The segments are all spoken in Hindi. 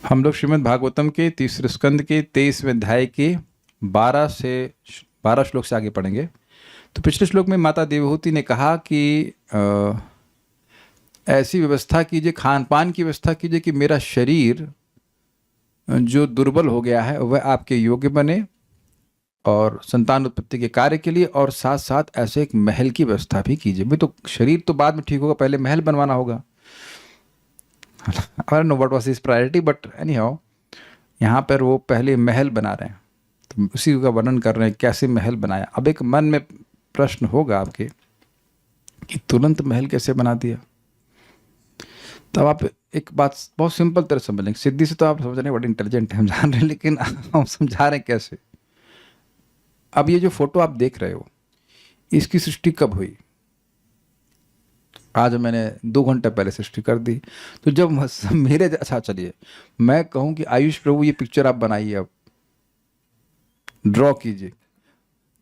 हम लोग श्रीमद् भागवतम के तीसरे स्कंद के 23वें अध्याय के 12 श्लोक से आगे पढ़ेंगे। तो पिछले श्लोक में माता देवहूति ने कहा कि ऐसी व्यवस्था कीजिए, खान पान की व्यवस्था कीजिए कि मेरा शरीर जो दुर्बल हो गया है वह आपके योग्य बने और संतान उत्पत्ति के कार्य के लिए, और साथ साथ ऐसे एक महल की व्यवस्था भी कीजिए। भाई तो शरीर तो बाद में ठीक होगा, पहले महल बनवाना होगा। I don't know what was his priority, but anyhow, यहाँ पर वो पहले महल बना रहे हैं, तो उसी का वर्णन कर रहे हैं कैसे महल बनाया। अब एक मन में प्रश्न होगा आपके कि तुरंत महल कैसे बना दिया। तब आप एक बात बहुत सिंपल तरह समझ लेंगे। सिद्धि से तो आप समझ रहे हैं बड़े इंटेलिजेंट हैं, हम जान रहे हैं, लेकिन हम समझा रहे हैं कैसे। अब ये जो फोटो आप देख रहे हो, इसकी सृष्टि कब हुई? आज मैंने 2 घंटे पहले सृष्टि कर दी। तो जब मेरे, अच्छा चलिए मैं कहूँ कि आयुष प्रभु ये पिक्चर आप बनाइए, अब ड्रॉ कीजिए।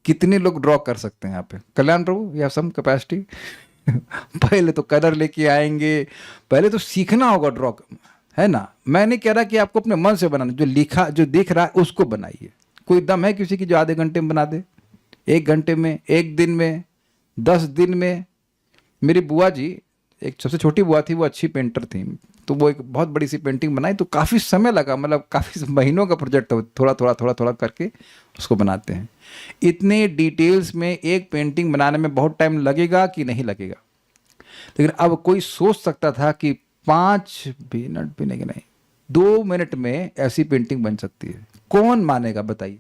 कितने लोग ड्रॉ कर सकते हैं यहाँ पे? कल्याण प्रभु, यू हैव सम कैपेसिटी। पहले तो कलर लेके आएंगे, पहले तो सीखना होगा ड्रॉ, है ना। मैं नहीं कह रहा कि आपको अपने मन से बनाना, जो लिखा जो दिख रहा है उसको बनाइए। कोई दम है किसी की जो आधे घंटे में बना दे, 1 घंटे में, 1 दिन में, 10 दिन में? मेरी बुआ जी, एक सबसे छोटी बुआ थी, वो अच्छी पेंटर थी, तो वो एक बहुत बड़ी सी पेंटिंग बनाई, तो काफ़ी समय लगा, मतलब काफ़ी महीनों का प्रोजेक्ट था। थोड़ा थोड़ा करके उसको बनाते हैं। इतने डिटेल्स में एक पेंटिंग बनाने में बहुत टाइम लगेगा कि नहीं लगेगा? लेकिन अब कोई सोच सकता था कि 5 मिनट भी नहीं, 2 मिनट में ऐसी पेंटिंग बन सकती है। कौन मानेगा बताइए?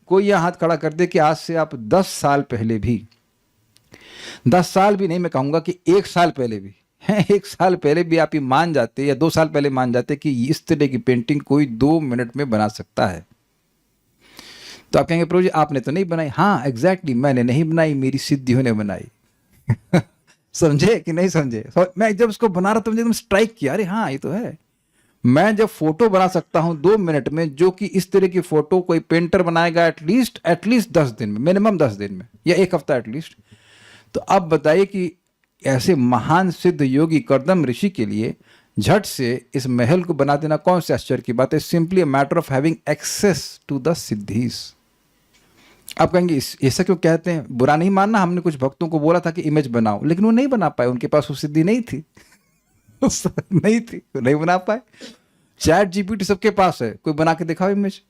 कोई यह हाथ खड़ा कर दे कि आज से आप 10 साल पहले भी, 10 साल भी नहीं, मैं कहूँगा कि 1 साल पहले भी, हैं, 1 साल पहले भी आप ये मान जाते, या 2 साल पहले मान जाते कि इस तरह की पेंटिंग कोई 2 मिनट में बना सकता है। तो आप कहेंगे प्रभु जी आपने तो नहीं बनाई। हाँ एग्जैक्टली, मैंने नहीं बनाई, मेरी सिद्धियों ने बनाई। समझे कि नहीं समझे? मैं जब उसको बना रहा था मुझे एकदम स्ट्राइक किया, अरे हाँ ये तो है। मैं जब फोटो बना सकता हूँ 2 मिनट में, जो कि इस तरह की फोटो कोई पेंटर बनाएगा एटलीस्ट 10 दिन में, मिनिमम 10 दिन में, या 1 हफ्ता एटलीस्ट। तो अब बताइए कि ऐसे महान सिद्ध योगी कर्दम ऋषि के लिए झट से इस महल को बना देना कौन से आश्चर्य की बात है? Simply a matter of having access to the siddhis. आप कहेंगे ऐसा क्यों कहते हैं? बुरा नहीं मानना, हमने कुछ भक्तों को बोला था कि इमेज बनाओ, लेकिन वो नहीं बना पाए, उनके पास वो सिद्धि नहीं थी। नहीं थी, वो नहीं बना पाए। चैट जीपीटी सबके पास है, कोई बना के दिखाओ इमेज,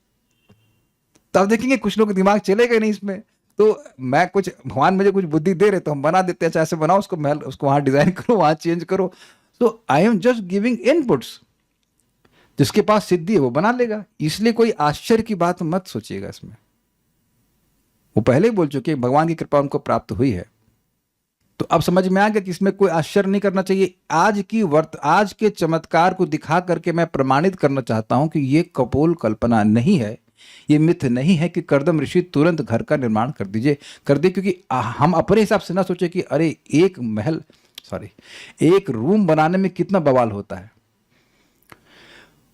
तब देखेंगे कुछ लोग दिमाग चलेगा नहीं इसमें। तो मैं कुछ, भगवान मुझे कुछ बुद्धि दे रहे तो हम बना देते हैं, अच्छा ऐसे बनाओ उसको महल, उसको वहां डिजाइन करो, वहां चेंज करो। तो I am just giving inputs. जिसके पास सिद्धि है वो बना लेगा, इसलिए कोई आश्चर्य की बात मत सोचिएगा इसमें। वो पहले ही बोल चुके भगवान की कृपा उनको प्राप्त हुई है। तो अब समझ में आ गया कि इसमें कोई आश्चर्य नहीं करना चाहिए। आज के चमत्कार को दिखा करके मैं प्रमाणित करना चाहता हूं कि ये कपोल कल्पना नहीं है, ये मिथ नहीं है कि कर्दम ऋषि तुरंत घर का निर्माण कर दे, क्योंकि हम अपने हिसाब से ना सोचे कि अरे एक रूम बनाने में कितना बवाल होता है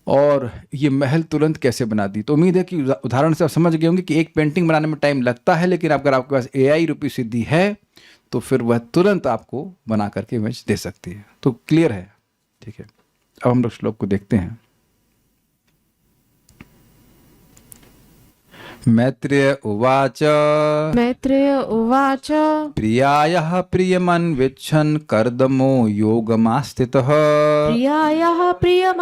और ये महल तुरंत कैसे बना दी। तो उम्मीद है कि उदाहरण से आप समझ गए होंगे कि एक पेंटिंग बनाने में टाइम लगता है, लेकिन अगर आपके पास AI रूपी सिद्धि है तो फिर वह तुरंत आपको बना करके इमेज दे सकती है। तो क्लियर है, ठीक है। अब हम लोग श्लोक को देखते हैं। मैत्रेय उवाच प्रियायाः प्रियमन्विच्छन् कर्दमो योगमास्थितः विमानं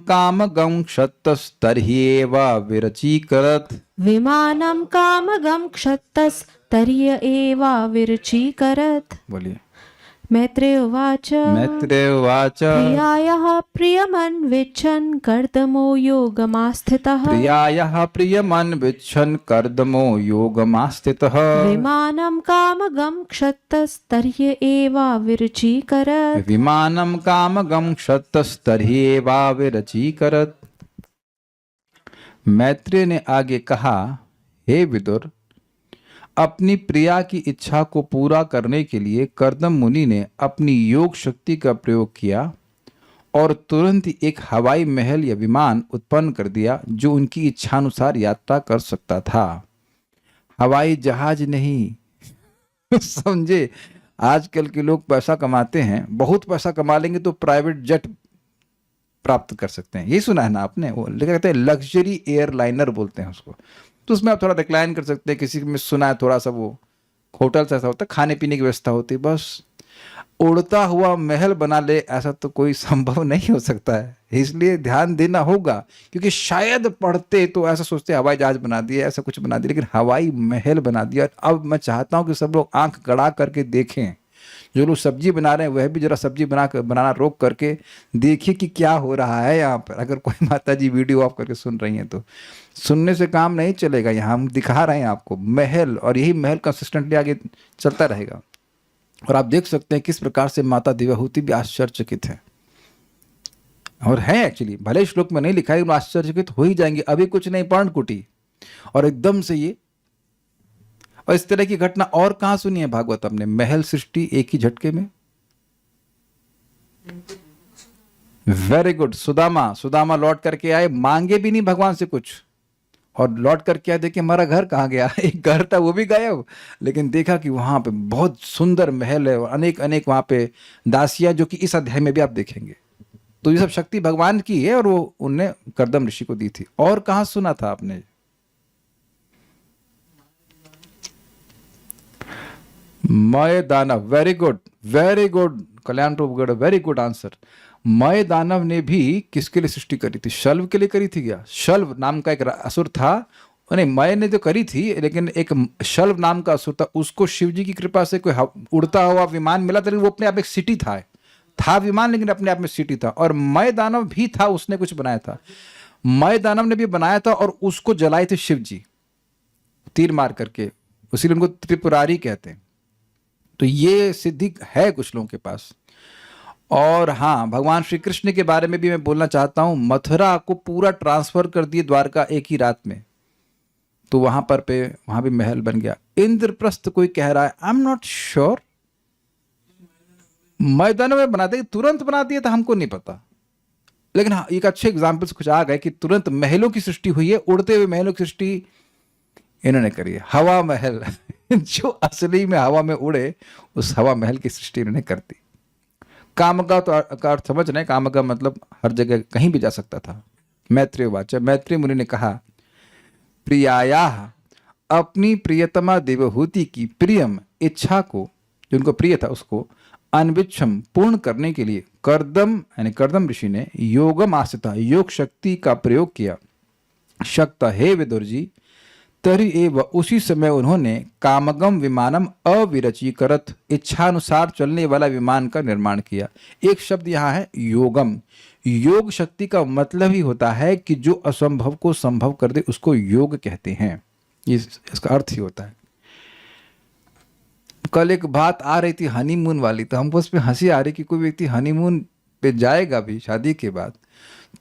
कामगं क्षत्तस्तर्ह्येव विरचीकरत्। बोलिए। मैत्रेय उवाच प्रियायाः प्रियमन्विच्छन् कर्दमो योगमास्थितः विमानं कामगं क्षत्तस्तर्ह्य एव विरचीकरत्। मैत्रेय ने आगे कहा, हे विदुर, अपनी प्रिया की इच्छा को पूरा करने के लिए कर्दम मुनि ने अपनी योग शक्ति का प्रयोग किया और तुरंत ही एक हवाई महल या विमान उत्पन्न कर दिया जो उनकी इच्छानुसार यात्रा कर सकता था। हवाई जहाज नहीं। समझे? आजकल के लोग पैसा कमाते हैं, बहुत पैसा कमा लेंगे तो प्राइवेट जेट प्राप्त कर सकते हैं। ये सुना है ना आपने, वो क्या कहते हैं, लग्जरी एयरलाइनर बोलते हैं उसको। तो उसमें आप थोड़ा डिक्लाइन कर सकते हैं। किसी में सुना है थोड़ा सा, वो होटल से ऐसा होता है, खाने पीने की व्यवस्था होती है। बस उड़ता हुआ महल बना ले ऐसा तो कोई संभव नहीं हो सकता है। इसलिए ध्यान देना होगा, क्योंकि शायद पढ़ते तो ऐसा सोचते हवाई जहाज बना दिया, ऐसा कुछ बना दिया, लेकिन हवाई महल बना दिया। अब मैं चाहता हूं कि सब लोग आंख गड़ा करके देखें। जो लोग सब्जी बना रहे हैं वह भी जरा सब्जी बनाना रोक करके देखिए कि क्या हो रहा है यहाँ पर। अगर कोई माता जी वीडियो ऑफ करके सुन रही हैं तो सुनने से काम नहीं चलेगा। यहाँ हम दिखा रहे हैं आपको महल, और यही महल कंसिस्टेंटली आगे चलता रहेगा। और आप देख सकते हैं किस प्रकार से माता देवहूति भी आश्चर्यचकित है, और है एक्चुअली, भले श्लोक में नहीं लिखा है, आश्चर्यचकित हो ही जाएंगे। अभी कुछ नहीं, पर्णकुटी, और एकदम से ये। और इस तरह की घटना और कहां सुनी है भागवतम ने? महल सृष्टि एक ही झटके में। Very good. सुदामा लौट करके आए, मांगे भी नहीं भगवान से कुछ, और लौट करके आए, देखिए हमारा घर कहाँ गया। एक घर था वो भी गायब, लेकिन देखा कि वहां पे बहुत सुंदर महल है और अनेक अनेक वहां पे दासियां, जो कि इस अध्याय में भी आप देखेंगे। तो ये सब शक्ति भगवान की है, और वो उनने कर्दम ऋषि को दी थी। और कहां सुना था आपने? मय दानव। वेरी गुड कल्याण प्रभुगढ़, वेरी गुड आंसर। मय दानव ने भी किसके लिए सृष्टि करी थी? शल्व के लिए करी थी क्या? शल्व नाम का एक असुर था, नहीं मय ने तो करी थी, लेकिन एक शल्व नाम का असुर था, उसको शिव जी की कृपा से कोई उड़ता हुआ विमान मिला था, लेकिन वो अपने आप एक सिटी था विमान, लेकिन अपने आप में सिटी था। और मय दानव भी था, उसने कुछ बनाया था। मय दानव ने भी बनाया था, और उसको जलाए थे शिव जी तीर मार करके, इसीलिए उनको त्रिपुरारी कहते हैं। तो ये सिद्धि है कुछ लोगों के पास। और हाँ, भगवान श्री कृष्ण के बारे में भी मैं बोलना चाहता हूं। मथुरा को पूरा ट्रांसफर कर दिए द्वारका एक ही रात में, तो वहां भी महल बन गया। इंद्रप्रस्थ कोई कह रहा है, आई एम नॉट श्योर, मैदानों में बना दिया, तुरंत बना दिया था, हमको नहीं पता। लेकिन हाँ, एक अच्छे एग्जाम्पल्स कुछ आ गए कि तुरंत महलों की सृष्टि हुई है, उड़ते हुए महलों की सृष्टि इन्होंने करी है। हवा महल जो असली में हवा में उड़े, उस हवा महल की सृष्टि इन्होंने कर दी। कामका तो का अर्थ समझ रहे हैं, कामका मतलब हर जगह कहीं भी जा सकता था। मैत्रेय वाचा, मैत्रेय मुनि ने कहा, प्रियाया, अपनी प्रियतमा देवहूति की प्रियम इच्छा को, जो उनको प्रिय था उसको अनविच्छम पूर्ण करने के लिए कर्दम यानी कर्दम ऋषि ने योगम आस्थिता, योग शक्ति का प्रयोग किया। शक्त हे विदुर जी, तरी एव उसी समय उन्होंने कामगम विमानम अविरचीकरत, इच्छानुसार चलने वाला विमान का निर्माण किया। एक शब्द यहाँ है योगम। योग शक्ति का मतलब ही होता है कि जो असंभव को संभव कर दे, उसको योग कहते हैं। इसका अर्थ ही होता है। कल एक बात आ रही थी हनीमून वाली, तो हमको उस पर हंसी आ रही कि कोई व्यक्ति हनीमून पे जाएगा भी शादी के बाद,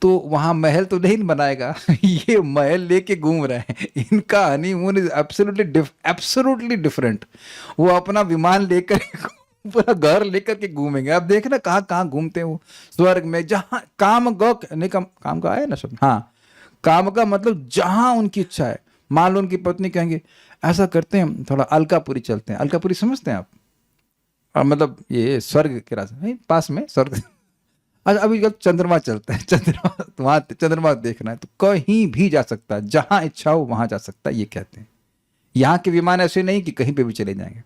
तो वहां महल तो नहीं बनाएगा। ये महल लेके घूम रहे हैं, इनका हनीमून इज एब्सोल्युटली डिफरेंट। वो अपना विमान लेकर पूरा घर लेकर के घूमेंगे। आप देखना कहाँ कहाँ घूमते हैं वो स्वर्ग में, जहां काम का है ना शब्द, हाँ, काम का मतलब जहां उनकी इच्छा है। मान लो उनकी पत्नी कहेंगे ऐसा करते हैं, थोड़ा अलकापुरी चलते हैं। अलकापुरी समझते हैं आप? और मतलब ये स्वर्ग के रास्ते पास में स्वर्ग। अच्छा, अभी जब चंद्रमा चलता है, वहां चंद्रमा देखना है, तो कहीं भी जा सकता है, जहां इच्छा हो वहां जा सकता है, ये कहते हैं। यहाँ के विमान ऐसे नहीं कि कहीं पे भी चले जाएंगे।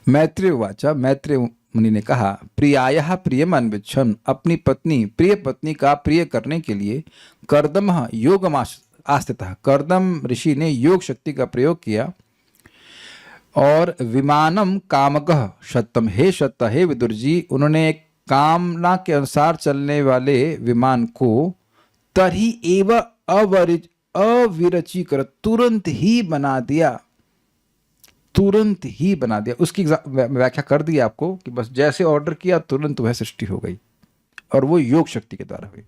मैत्रेय वाचा, मैत्रेय मुनि ने कहा, प्रियाया प्रियम अन्विच्छन्, अपनी पत्नी प्रिय पत्नी का प्रिय करने के लिए कर्दम योगम आस्थितः, कर्दम ऋषि ने योग शक्ति का प्रयोग किया। और विमानम कामकः शतम, हे शत, हे विदुर जी, उन्होंने कामना के अनुसार चलने वाले विमान को तरी एव अविरचीकर, तुरंत ही बना दिया, तुरंत ही बना दिया। उसकी व्याख्या कर दी आपको कि बस जैसे ऑर्डर किया तुरंत वह सृष्टि हो गई, और वो योग शक्ति के द्वारा हुई।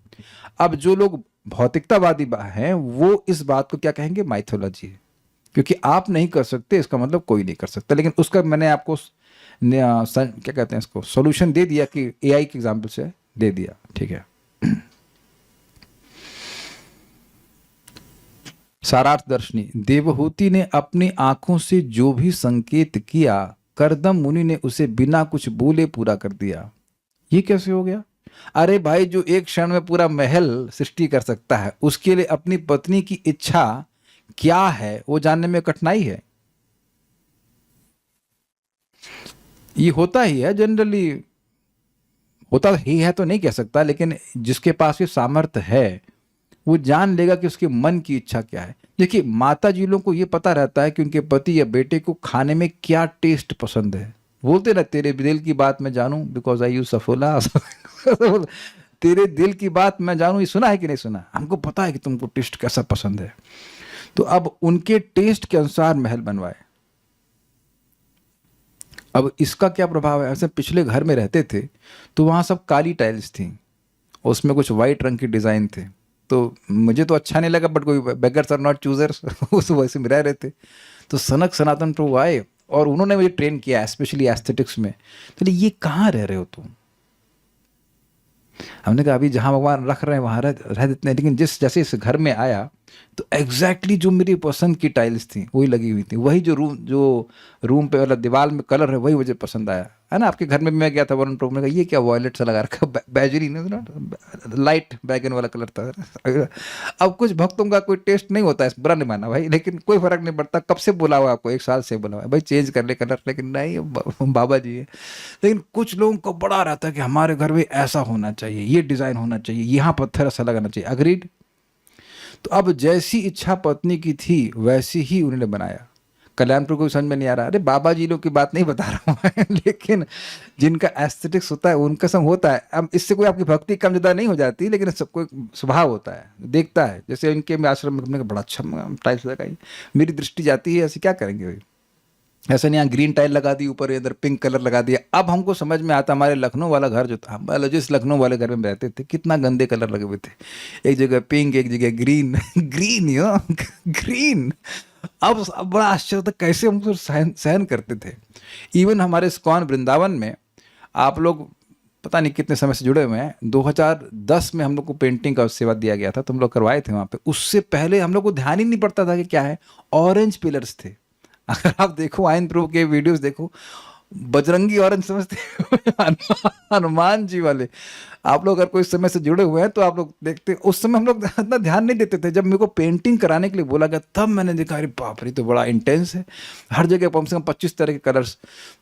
अब जो लोग भौतिकतावादी हैं वो इस बात को क्या कहेंगे? माइथोलॉजी है, क्योंकि आप नहीं कर सकते इसका मतलब कोई नहीं कर सकता। लेकिन उसका मैंने आपको क्या कहते हैं इसको, सॉल्यूशन दे दिया कि एआई के एग्जांपल से दे दिया, ठीक है। सारार्थ दर्शनी, देवहूति ने अपनी आंखों से जो भी संकेत किया कर्दम मुनि ने उसे बिना कुछ बोले पूरा कर दिया। ये कैसे हो गया? अरे भाई, जो एक क्षण में पूरा महल सृष्टि कर सकता है, उसके लिए अपनी पत्नी की इच्छा क्या है वो जानने में कठिनाई है। ये होता ही है जनरली, होता ही है तो नहीं कह सकता, लेकिन जिसके पास ये सामर्थ्य है वो जान लेगा कि उसके मन की इच्छा क्या है। देखिए, माता जी लोगों को ये पता रहता है कि उनके पति या बेटे को खाने में क्या टेस्ट पसंद है। बोलते ना, तेरे दिल की बात मैं जानूं बिकॉज आई यूज सफोला। तेरे दिल की बात मैं जानूं, ये सुना है कि नहीं सुना? हमको पता है कि तुमको टेस्ट कैसा पसंद है। तो अब उनके टेस्ट के अनुसार महल बनवाए। अब इसका क्या प्रभाव है? ऐसे पिछले घर में रहते थे तो वहाँ सब काली टाइल्स थी, उसमें कुछ वाइट रंग के डिज़ाइन थे। तो मुझे तो अच्छा नहीं लगा, बट कोई बेगर्स आर नॉट चूजर्स, उस वैसे में रह रहे थे। तो सनक सनातन प्रभु आए और उन्होंने मुझे ट्रेन किया स्पेशली एस्थेटिक्स में। तो ये कहाँ रह रहे हो तुम? हमने कहा अभी जहाँ भगवान रख रहे हैं वहाँ रह देते हैं, लेकिन जैसे इस घर में आया तो एग्जैक्टली जो मेरी पसंद की टाइल्स थी वही लगी हुई थी, वही जो रूम पे वाला दीवार में कलर है वही मुझे पसंद आया है ना। आपके घर में मैं गया था वरुण प्रभु ने कहा ये क्या वॉयलेट सा लगा रखा, बैजरी नहीं, लाइट बैगन वाला कलर था। अब कुछ भक्तों का कोई टेस्ट नहीं होता है, बुरा नहीं माना भाई, लेकिन कोई फर्क नहीं पड़ता। कब से बोला हुआ आपको? 1 साल से बोला हुआ भाई चेंज कर ले कलर, लेकिन नहीं, बाबा जी है। लेकिन कुछ लोगों को बड़ा रहता है कि हमारे घर में ऐसा होना चाहिए, ये डिज़ाइन होना चाहिए, यहाँ पत्थर ऐसा लगाना चाहिए। अग्रीड। तो अब जैसी इच्छा पत्नी की थी वैसी ही उन्होंने बनाया। कल्याणपुर को समझ में नहीं आ रहा। अरे बाबा जी लोग की बात नहीं बता रहा हूँ मैं, लेकिन जिनका एस्थेटिक्स होता है उनका संग होता है। अब इससे कोई आपकी भक्ति कम ज़्यादा नहीं हो जाती, लेकिन सबको एक स्वभाव होता है, देखता है। जैसे इनके में आश्रम में बड़ा अच्छा टाइल्स लगाई, मेरी दृष्टि जाती है, ऐसे क्या करेंगे भाई? ऐसा नहीं, यहाँ ग्रीन टाइल लगा दी, ऊपर इधर पिंक कलर लगा दिया। अब हमको समझ में आता, हमारे लखनऊ वाला घर जो था, जिस लखनऊ वाले घर में रहते थे, कितना गंदे कलर लगे हुए थे। एक जगह पिंक, एक जगह ग्रीन। ग्रीन यो ग्रीन। अब बड़ा आश्चर्य था कैसे हम उसको सहन करते थे। इवन हमारे इस्कॉन वृंदावन में आप लोग पता नहीं कितने समय से जुड़े हुए हैं। 2010 में हम लोग को पेंटिंग का सेवा दिया गया था, तो हम लोग करवाए थे वहाँ पे। उससे पहले हम लोग को ध्यान ही नहीं पड़ता था कि क्या है। ऑरेंज पिलर्स थे। अगर आप देखो आयन प्रभु के वीडियोस देखो, बजरंगी ऑरेंज समझते हैं, हनुमान जी वाले। आप लोग अगर कोई समय से जुड़े हुए हैं तो आप लोग देखते, उस समय हम लोग इतना ध्यान नहीं देते थे। जब मेरे को पेंटिंग कराने के लिए बोला गया तब मैंने देखा, अरे बाप रे, तो बड़ा इंटेंस है, हर जगह कम से कम 25 तरह के कलर्स।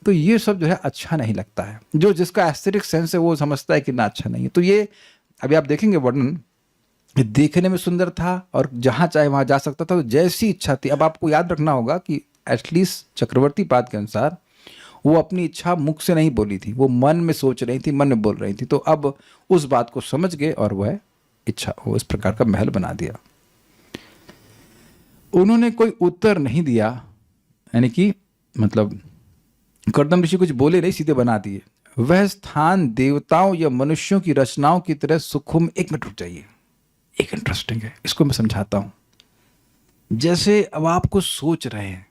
तो ये सब जो है अच्छा नहीं लगता है। जो जिसका एस्थेटिक सेंस है वो समझता है कि ना अच्छा नहीं है। तो ये अभी आप देखेंगे वर्णन, देखने में सुंदर था और जहाँ चाहे वहाँ जा सकता था, तो जैसी इच्छा थी। अब आपको याद रखना होगा कि एटलीस्ट चक्रवर्ती पाद के अनुसार वो अपनी इच्छा मुख से नहीं बोली थी, वो मन में सोच रही थी, मन में बोल रही थी। तो अब उस बात को समझ गए और वह इच्छा, वो इस प्रकार का महल बना दिया। उन्होंने कोई उत्तर नहीं दिया, यानी कि मतलब कर्दम ऋषि कुछ बोले नहीं, सीधे बना दिए। वह स्थान देवताओं या मनुष्यों की रचनाओं की तरह सुखम। 1 मिनट रुक जाइए, एक इंटरेस्टिंग है, इसको मैं समझाता हूं। जैसे अब आप कुछ सोच रहे हैं,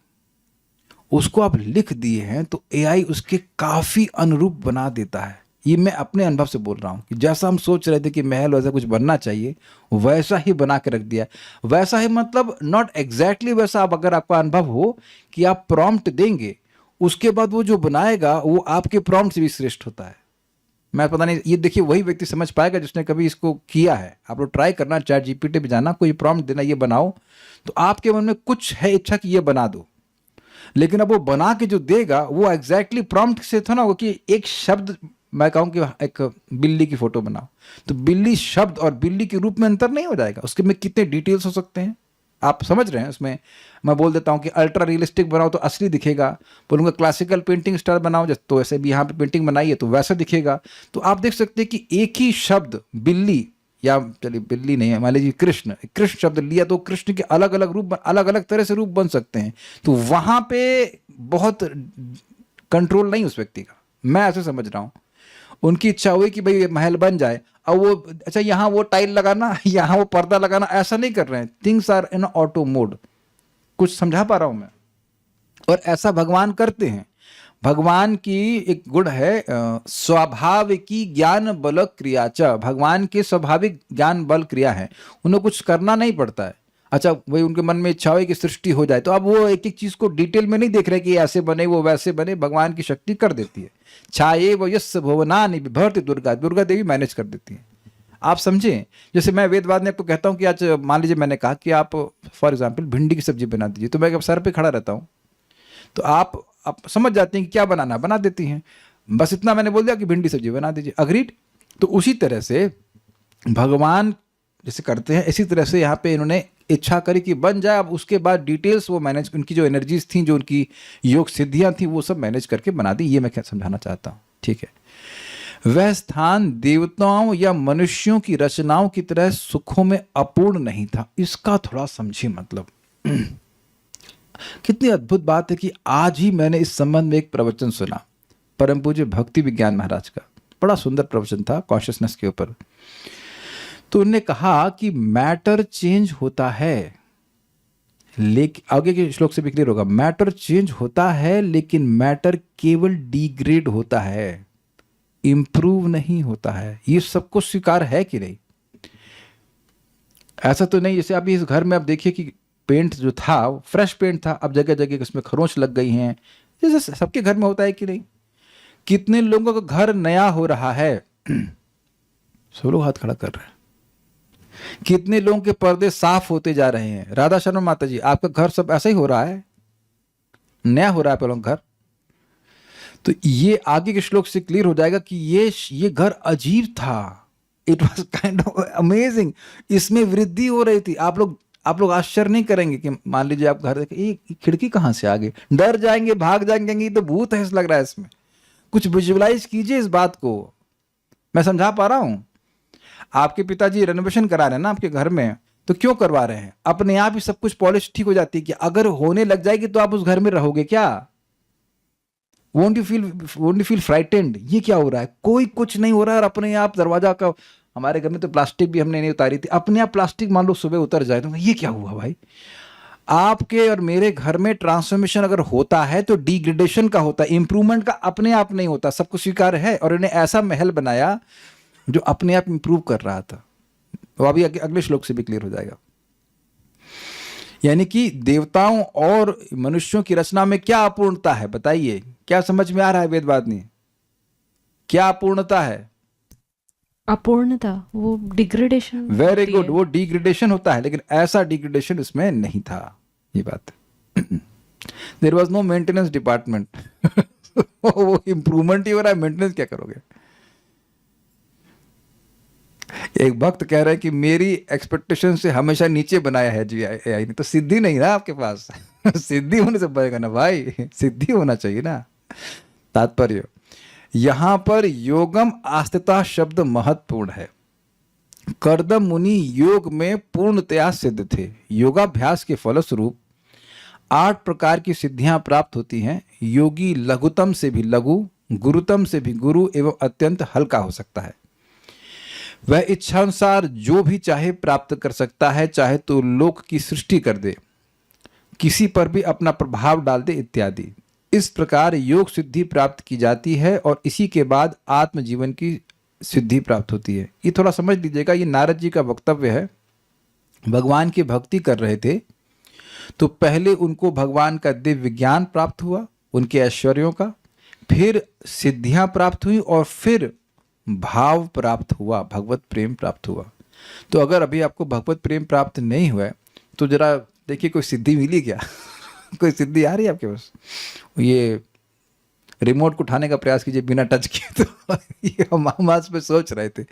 उसको आप लिख दिए हैं, तो एआई उसके काफी अनुरूप बना देता है। ये मैं अपने अनुभव से बोल रहा हूँ कि जैसा हम सोच रहे थे कि महल वैसा कुछ बनना चाहिए, वैसा ही बना के रख दिया। वैसा ही मतलब नॉट एग्जैक्टली वैसा। अब अगर आपका अनुभव हो कि आप प्रॉम्प्ट देंगे, उसके बाद वो जो बनाएगा वो आपके प्रॉम्प्ट से भी श्रेष्ठ होता है। मैं पता नहीं, ये देखिए वही व्यक्ति समझ पाएगा जिसने कभी इसको किया है। आप लोग ट्राई करना, चैट जीपीटी पे जाना, कोई प्रॉम्प्ट देना, ये बनाओ, तो आपके मन में कुछ है इच्छा कि ये बना दो, लेकिन अब वो बना के जो देगा वो एग्जैक्टली प्रॉम्प्ट से थोड़ा होगा कि एक शब्द, मैं कहूँ कि एक बिल्ली की फोटो बनाओ, तो बिल्ली शब्द और बिल्ली के रूप में अंतर नहीं हो जाएगा। उसके में कितने डिटेल्स हो सकते हैं, आप समझ रहे हैं। उसमें मैं बोल देता हूँ कि अल्ट्रा रियलिस्टिक बनाओ तो असली दिखेगा, बोलूँगा क्लासिकल पेंटिंग स्टाइल बनाओ तो ऐसे भी यहाँ पे पेंटिंग बनाई है तो वैसा दिखेगा। तो आप देख सकते हैं कि एक ही शब्द बिल्ली, या चलिए बिल्ली नहीं है, मान लीजिए कृष्ण शब्द लिया तो कृष्ण के अलग अलग रूप, अलग अलग तरह से रूप बन सकते हैं। तो वहाँ पे बहुत कंट्रोल नहीं उस व्यक्ति का, मैं ऐसे समझ रहा हूँ। उनकी इच्छा हुई कि भाई महल बन जाए, अब वो अच्छा यहाँ वो टाइल लगाना, यहाँ वो पर्दा लगाना, ऐसा नहीं कर रहे हैं। Things are in auto mode. कुछ समझा पा रहा हूँ मैं? और ऐसा भगवान करते हैं। भगवान की एक गुण है स्वाभाविकी ज्ञान बल क्रिया च। भगवान के स्वाभाविक ज्ञान बल क्रिया है, उन्हें कुछ करना नहीं पड़ता है। अच्छा, वही उनके मन में इच्छा हो कि सृष्टि हो जाए, तो अब वो एक एक चीज को डिटेल में नहीं देख रहे कि ऐसे बने वो वैसे बने, भगवान की शक्ति कर देती है। छाये वो यस्य भुवनानि बिभर्ति दुर्गा, दुर्गा देवी मैनेज कर देती है। आप समझें, जैसे मैं वेदवाद में आपको कहता हूँ कि आज मान लीजिए मैंने कहा कि आप फॉर एग्जाम्पल भिंडी की सब्जी बना दीजिए, तो मैं सर पे खड़ा रहता हूँ, तो आप समझ जाते हैं कि क्या बनाना, बना देती हैं। बस इतना मैंने बोल दिया कि भिंडी सब्जी बना दीजिए, अग्रीड। तो उसी तरह से भगवान जैसे करते हैं, इसी तरह से यहाँ पे इन्होंने इच्छा करी कि बन जाए। अब उसके बाद डिटेल्स वो मैनेज, उनकी जो एनर्जीज थी, जो उनकी योग सिद्धियां थी, वो सब मैनेज करके बना दी। ये मैं क्या समझाना चाहता हूँ, ठीक है। वह स्थान देवताओं या मनुष्यों की रचनाओं की तरह सुखों में अपूर्ण नहीं था। इसका थोड़ा समझिए मतलब। कितनी अद्भुत बात है कि आज ही मैंने इस संबंध में एक प्रवचन सुना, परम पूज्य भक्ति विज्ञान महाराज का। बड़ा सुंदर प्रवचन था कॉन्शियसनेस के ऊपर। तो उन्होंने कहा कि मैटर चेंज होता है, लेकिन आगे के श्लोक से भी क्लियर होगा, मैटर चेंज होता है लेकिन मैटर केवल डिग्रेड होता है, इंप्रूव नहीं होता है। ये सबको स्वीकार है कि नहीं? ऐसा तो नहीं जैसे अभी इस घर में आप देखिए कि पेंट जो था फ्रेश पेंट था, अब जगह जगह उसमें खरोंच लग गई हैं, जैसे सबके घर में होता है कि नहीं? कितने लोगों का घर नया हो रहा है, सब लोग हाथ खड़ा कर रहे हैं। कितने लोगों के पर्दे साफ होते जा रहे हैं। राधा शर्मा माता जी, आपका घर सब ऐसा ही हो रहा है, नया हो रहा है पहले घर। तो ये आगे के श्लोक से क्लियर हो जाएगा कि ये घर अजीब था, it was kind of amazing, इसमें वृद्धि हो रही थी। आप लोग आश्चर्य नहीं करेंगे कि मान लीजिए आप घर देखें, ये खिड़की कहाँ से आ गई, डर जाएंगे, भाग जाएंगे, ये तो भूत है लग रहा है इसमें। कुछ विजुअलाइज कीजिए इस बात को, मैं समझा पा रहा हूं। आपके पिताजी रेनोवेशन करा रहे हैं ना आपके घर में, तो क्यों करवा रहे हैं? अपने आप ही सब कुछ पॉलिश ठीक हो जाती है कि अगर होने लग जाएगी तो आप उस घर में रहोगे क्या? Won't you feel frightened? ये क्या हो रहा है? कोई कुछ नहीं हो रहा है और अपने आप दरवाजा का, हमारे घर में तो प्लास्टिक भी हमने नहीं उतारी थी, अपने आप प्लास्टिक मान लो सुबह उतर जाए तो ये क्या हुआ भाई? आपके और मेरे घर में ट्रांसफॉर्मेशन अगर होता है तो डिग्रेडेशन का होता है, इंप्रूवमेंट का अपने आप नहीं होता। सबको स्वीकार है। और इन्हें ऐसा महल बनाया जो अपने आप इंप्रूव कर रहा था। वो अभी अगले श्लोक से भी क्लियर हो जाएगा। यानी कि देवताओं और मनुष्यों की रचना में क्या अपूर्णता है बताइए? क्या समझ में आ रहा है वेदवाद में? क्या अपूर्णता है? अपूर्णता, वो डिग्रेडेशन। वेरी गुड, वो डिग्रेडेशन होता है, लेकिन ऐसा डिग्रेडेशन इसमें नहीं था। ये बात there was no maintenance department. वो इंप्रूवमेंट ही हो रहा है, मेंटेनेंस क्या करोगे? एक भक्त कह रहा है कि मेरी एक्सपेक्टेशन से हमेशा नीचे बनाया है जी AI ने, तो सिद्धि नहीं ना आपके पास। सिद्धि होने से बढ़ेगा ना भाई, सिद्धि होना चाहिए ना। तात्पर्य यहां पर योगम आस्थिता शब्द महत्वपूर्ण है। कर्दम मुनि योग में पूर्णतया सिद्ध थे। योगाभ्यास के फलस्वरूप 8 प्रकार की सिद्धियां प्राप्त होती हैं। योगी लघुतम से भी लघु, गुरुतम से भी गुरु एवं अत्यंत हल्का हो सकता है। वह इच्छानुसार जो भी चाहे प्राप्त कर सकता है, चाहे तो लोक की सृष्टि कर दे, किसी पर भी अपना प्रभाव डाल दे इत्यादि। इस प्रकार योग सिद्धि प्राप्त की जाती है और इसी के बाद आत्मजीवन की सिद्धि प्राप्त होती है। ये थोड़ा समझ लीजिएगा, ये नारद जी का वक्तव्य है। भगवान की भक्ति कर रहे थे तो पहले उनको भगवान का दिव्य ज्ञान प्राप्त हुआ, उनके ऐश्वर्यों का, फिर सिद्धियां प्राप्त हुई और फिर भाव प्राप्त हुआ, भगवत प्रेम प्राप्त हुआ। तो अगर अभी आपको भगवत प्रेम प्राप्त नहीं हुआ है तो जरा देखिए कोई सिद्धि मिली क्या? कोई सिद्धि आ रही है आपके पास? ये रिमोट को उठाने का प्रयास कीजिए बिना टच किए। तो ये हम आज पे सोच रहे थे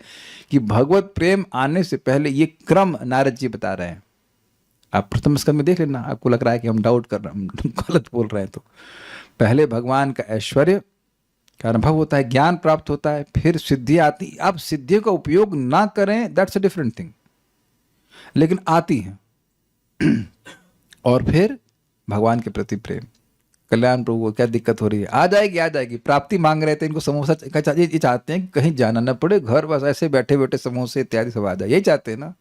कि भगवत प्रेम आने से पहले ये क्रम नारद जी बता रहे हैं। आप प्रथम स्कंद में देख लेना, आपको लग रहा है कि हम डाउट कर रहे हैं, हम गलत बोल रहे हैं। तो पहले भगवान का ऐश्वर्य का अनुभव होता है, ज्ञान प्राप्त होता है, फिर सिद्धि आती। अब सिद्धियों का उपयोग ना करें, दैट्स अ डिफरेंट थिंग, लेकिन आती हैं। और फिर भगवान के प्रति प्रेम, कल्याण प्रभु को क्या दिक्कत हो रही है? आ जाएगी, आ जाएगी। प्राप्ति मांग रहे थे, इनको समोसा ये चाहते हैं कि कहीं जाना न पड़े, घर बस ऐसे बैठे बैठे समोसे इत्यादि सब आ जाए, यही चाहते हैं ना।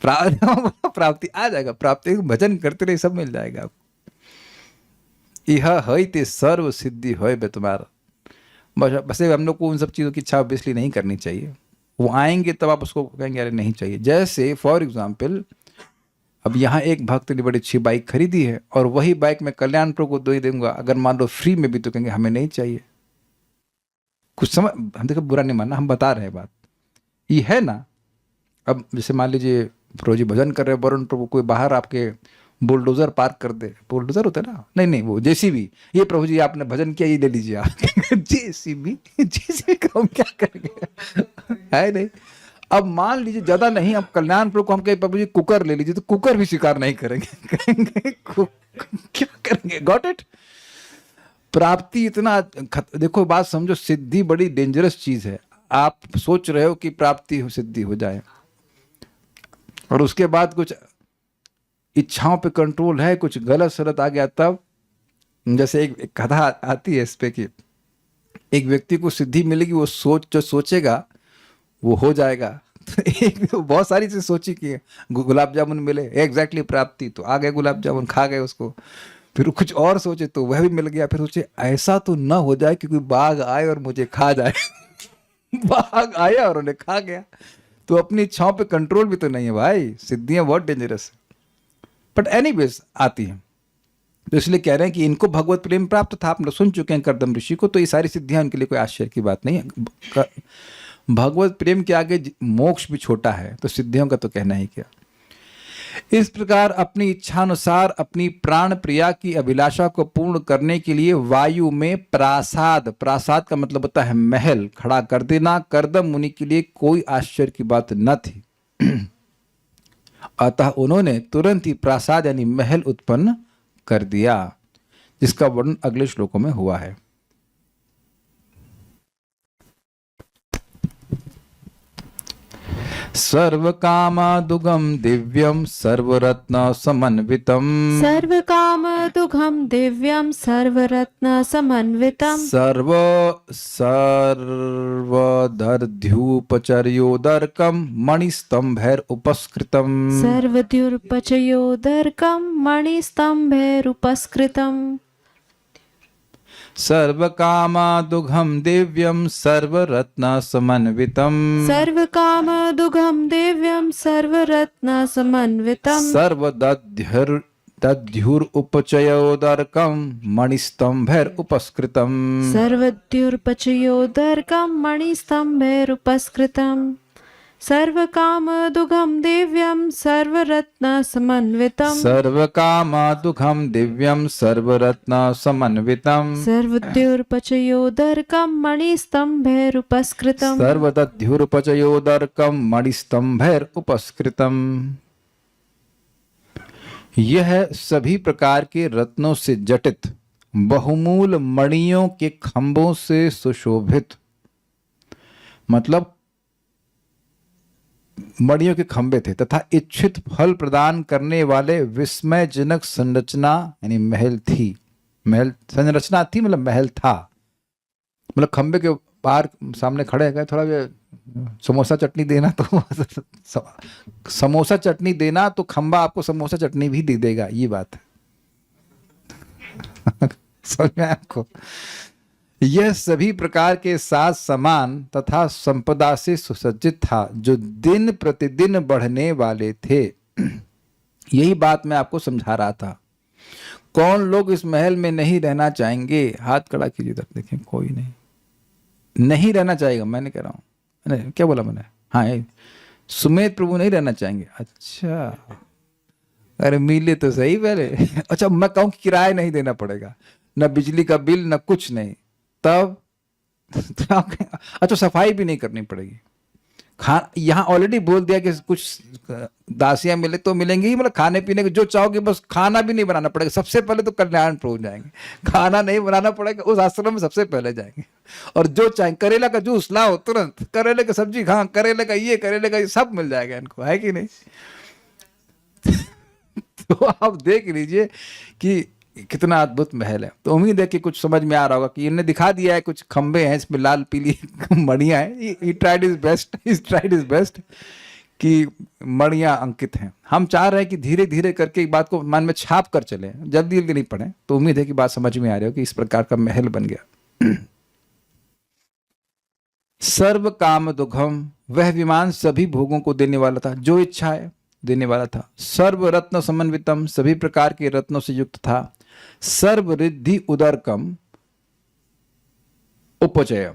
प्राप्ति आ जाएगा, प्राप्ति भजन करते रहे, सब मिल जाएगा आपको। यह है ते सर्व सिद्धि है बे तुम्हारा। बस हम लोग को उन सब चीज़ों की इच्छा ऑब्वियसली नहीं करनी चाहिए। वो आएंगे तब आप उसको कहेंगे अरे नहीं चाहिए। जैसे फॉर एग्जाम्पल अब यहाँ एक भक्त ने बड़ी अच्छी बाइक खरीदी है और वही बाइक मैं कल्याण प्रभु को दे ही दूंगा, अगर मान लो फ्री में भी, तो कहेंगे हमें नहीं चाहिए। कुछ समझ, हम देखो बुरा नहीं मानना, हम बता रहे हैं बात ये है ना। अब जैसे मान लीजिए प्रभु जी भजन कर रहे हैं, वरुण प्रभु कोई बाहर आपके बुलडोजर पार्क कर दे, बुलडोजर होता है ना, नहीं नहीं वो जेसीबी, ये प्रभु जी आपने भजन किया, ये ले लीजिए आप। जेसीबी, जेसीबी का हम क्या करेंगे, है नहीं। अब मान लीजिए ज्यादा नहीं, अब कल्याण प्रभु को हम कहे प्रभु जी कुकर ले लीजिए, तो कुकर भी स्वीकार नहीं करेंगे। कहेंगे क्या करेंगे, गॉट इट। प्राप्ति इतना देखो बात समझो, सिद्धि बड़ी डेंजरस चीज है। आप सोच रहे हो कि प्राप्ति हो, सिद्धि हो जाए, और उसके बाद कुछ इच्छाओं पे कंट्रोल है, कुछ गलत सलत आ गया तब। जैसे एक कथा आती है इस पे कि एक व्यक्ति को सिद्धि मिलेगी, वो जो सोचेगा वो हो जाएगा। तो एक तो बहुत सारी चीज सोची कि गुलाब जामुन मिले, एग्जैक्टली प्राप्ति, तो आ गए गुलाब जामुन, खा गए उसको। फिर कुछ और सोचे तो वह भी मिल गया, फिर सोचे ऐसा तो ना हो जाए कि कोई बाघ आए और मुझे खा जाए। बाघ आया और उन्हें खा गया। तो अपनी इच्छाओं पे कंट्रोल भी तो नहीं है भाई, सिद्धियां बहुत डेंजरस है। बट एनीवेज आती हैं, तो इसलिए कह रहे हैं कि इनको भगवत प्रेम प्राप्त था, आप लोग सुन चुके हैं कर्दम ऋषि को, तो ये सारी सिद्धियां उनके लिए कोई आश्चर्य की बात नहीं है। भगवत प्रेम के आगे मोक्ष भी छोटा है, तो सिद्धियों का तो कहना ही क्या। इस प्रकार अपनी इच्छानुसार अपनी प्राण प्रिया की अभिलाषा को पूर्ण करने के लिए वायु में प्रासाद, प्रासाद का मतलब होता है महल, खड़ा कर देना कर्दम मुनि के लिए कोई आश्चर्य की बात न थी। अतः उन्होंने तुरंत ही प्रासाद यानी महल उत्पन्न कर दिया, जिसका वर्णन अगले श्लोकों में हुआ है। सर्वकामादुगम दिव्यम सर्वरत्न समन्वितम, सर्वकामदुघं दिव्यं सर्वरत्न समन्वितं, सर्वदर्ध्युपचर्योदर्कम मणिस्तंभैरुपस्कृतम, सर्वद्युर्पचयोदर्कं मणिस्तंभैरुपस्कृतम्, सर्वकामादुघम दिव्यम सर्वरत्न समन्वितम, सर्वकामदुघं दिव्यं सर्वरत्न समन्वितं, सर्वदध्युरुपचयोदर्कम मणिस्तंभैरुपस्कृतम, सर्वद्युर्पचयोदर्कं मणिस्तंभैरुपस्कृतम्, सर्वकामदुघं दिव्यं सर्वरत्न समन्वितं, सर्वकामादुघम दिव्यम सर्वरत्न समन्वितम, सर्वद्युर्पचयोदर्कं मणिस्तंभैरुपस्कृतम्, सर्वदध्युरुपचयोदर्कम मणिस्तंभैरुपस्कृतम। यह सभी प्रकार के रत्नों से जटित बहुमूल मणियों के खंभों से सुशोभित, मतलब मणियों के खंभे थे, तथा इच्छित फल प्रदान करने वाले विस्मयजनक संरचना यानी महल थी। महल संरचना थी मतलब महल था, मतलब खंभे के बाहर सामने खड़े गए, थोड़ा समोसा चटनी देना तो समोसा चटनी देना तो खंबा आपको समोसा चटनी भी दे देगा, ये बात है। समझ में आपको। यह सभी प्रकार के साथ समान तथा संपदा से सुसज्जित था, जो दिन प्रतिदिन बढ़ने वाले थे। यही बात मैं आपको समझा रहा था। कौन लोग इस महल में नहीं रहना चाहेंगे? हाथ खड़ा कीजिए इधर, देखें कोई नहीं रहना चाहेगा। मैंने कह रहा हूँ, नहीं क्या बोला मैंने? हाँ, सुमेध प्रभु नहीं रहना चाहेंगे। अच्छा, अरे मिले तो सही पहले। अच्छा, मैं कहूँ कि किराया नहीं देना पड़ेगा, न बिजली का बिल, न कुछ नहीं, तब अच्छा सफाई भी नहीं करनी पड़ेगी। यहाँ ऑलरेडी बोल दिया कि कुछ दासियां मिले तो मिलेंगी ही, मतलब खाने पीने को जो चाहोगे, बस खाना भी नहीं बनाना पड़ेगा। सबसे पहले तो कल्याण प्रभु जाएंगे, खाना नहीं बनाना पड़ेगा, उस आश्रम में सबसे पहले जाएंगे। और जो चाहे, करेला का जूस लाओ तुरंत, करेले की सब्जी खा, करेले का ये, करेले का ये, सब मिल जाएगा इनको, है कि नहीं? तो आप देख लीजिए कि कितना अद्भुत महल है। तो उम्मीद है कि कुछ समझ में आ रहा होगा कि इन्हें दिखा दिया है, कुछ खंबे हैं इसमें लाल पीली मणियां हैं। ही ट्राइड इज बेस्ट कि मणियां अंकित हैं। हम चाह रहे हैं कि धीरे धीरे करके एक बात को मन में छाप कर चले, जल्दी जल्दी नहीं पढ़े। तो उम्मीद है कि बात समझ में आ रही हो कि इस प्रकार का महल बन गया। सर्व काम दुघम, वह विमान सभी भोगों को देने वाला था, जो इच्छा है देने वाला था। सर्व रत्न समन्वितम, सभी प्रकार के रत्नों से युक्त था। सर्व रिद्धि उदरकम उपचय,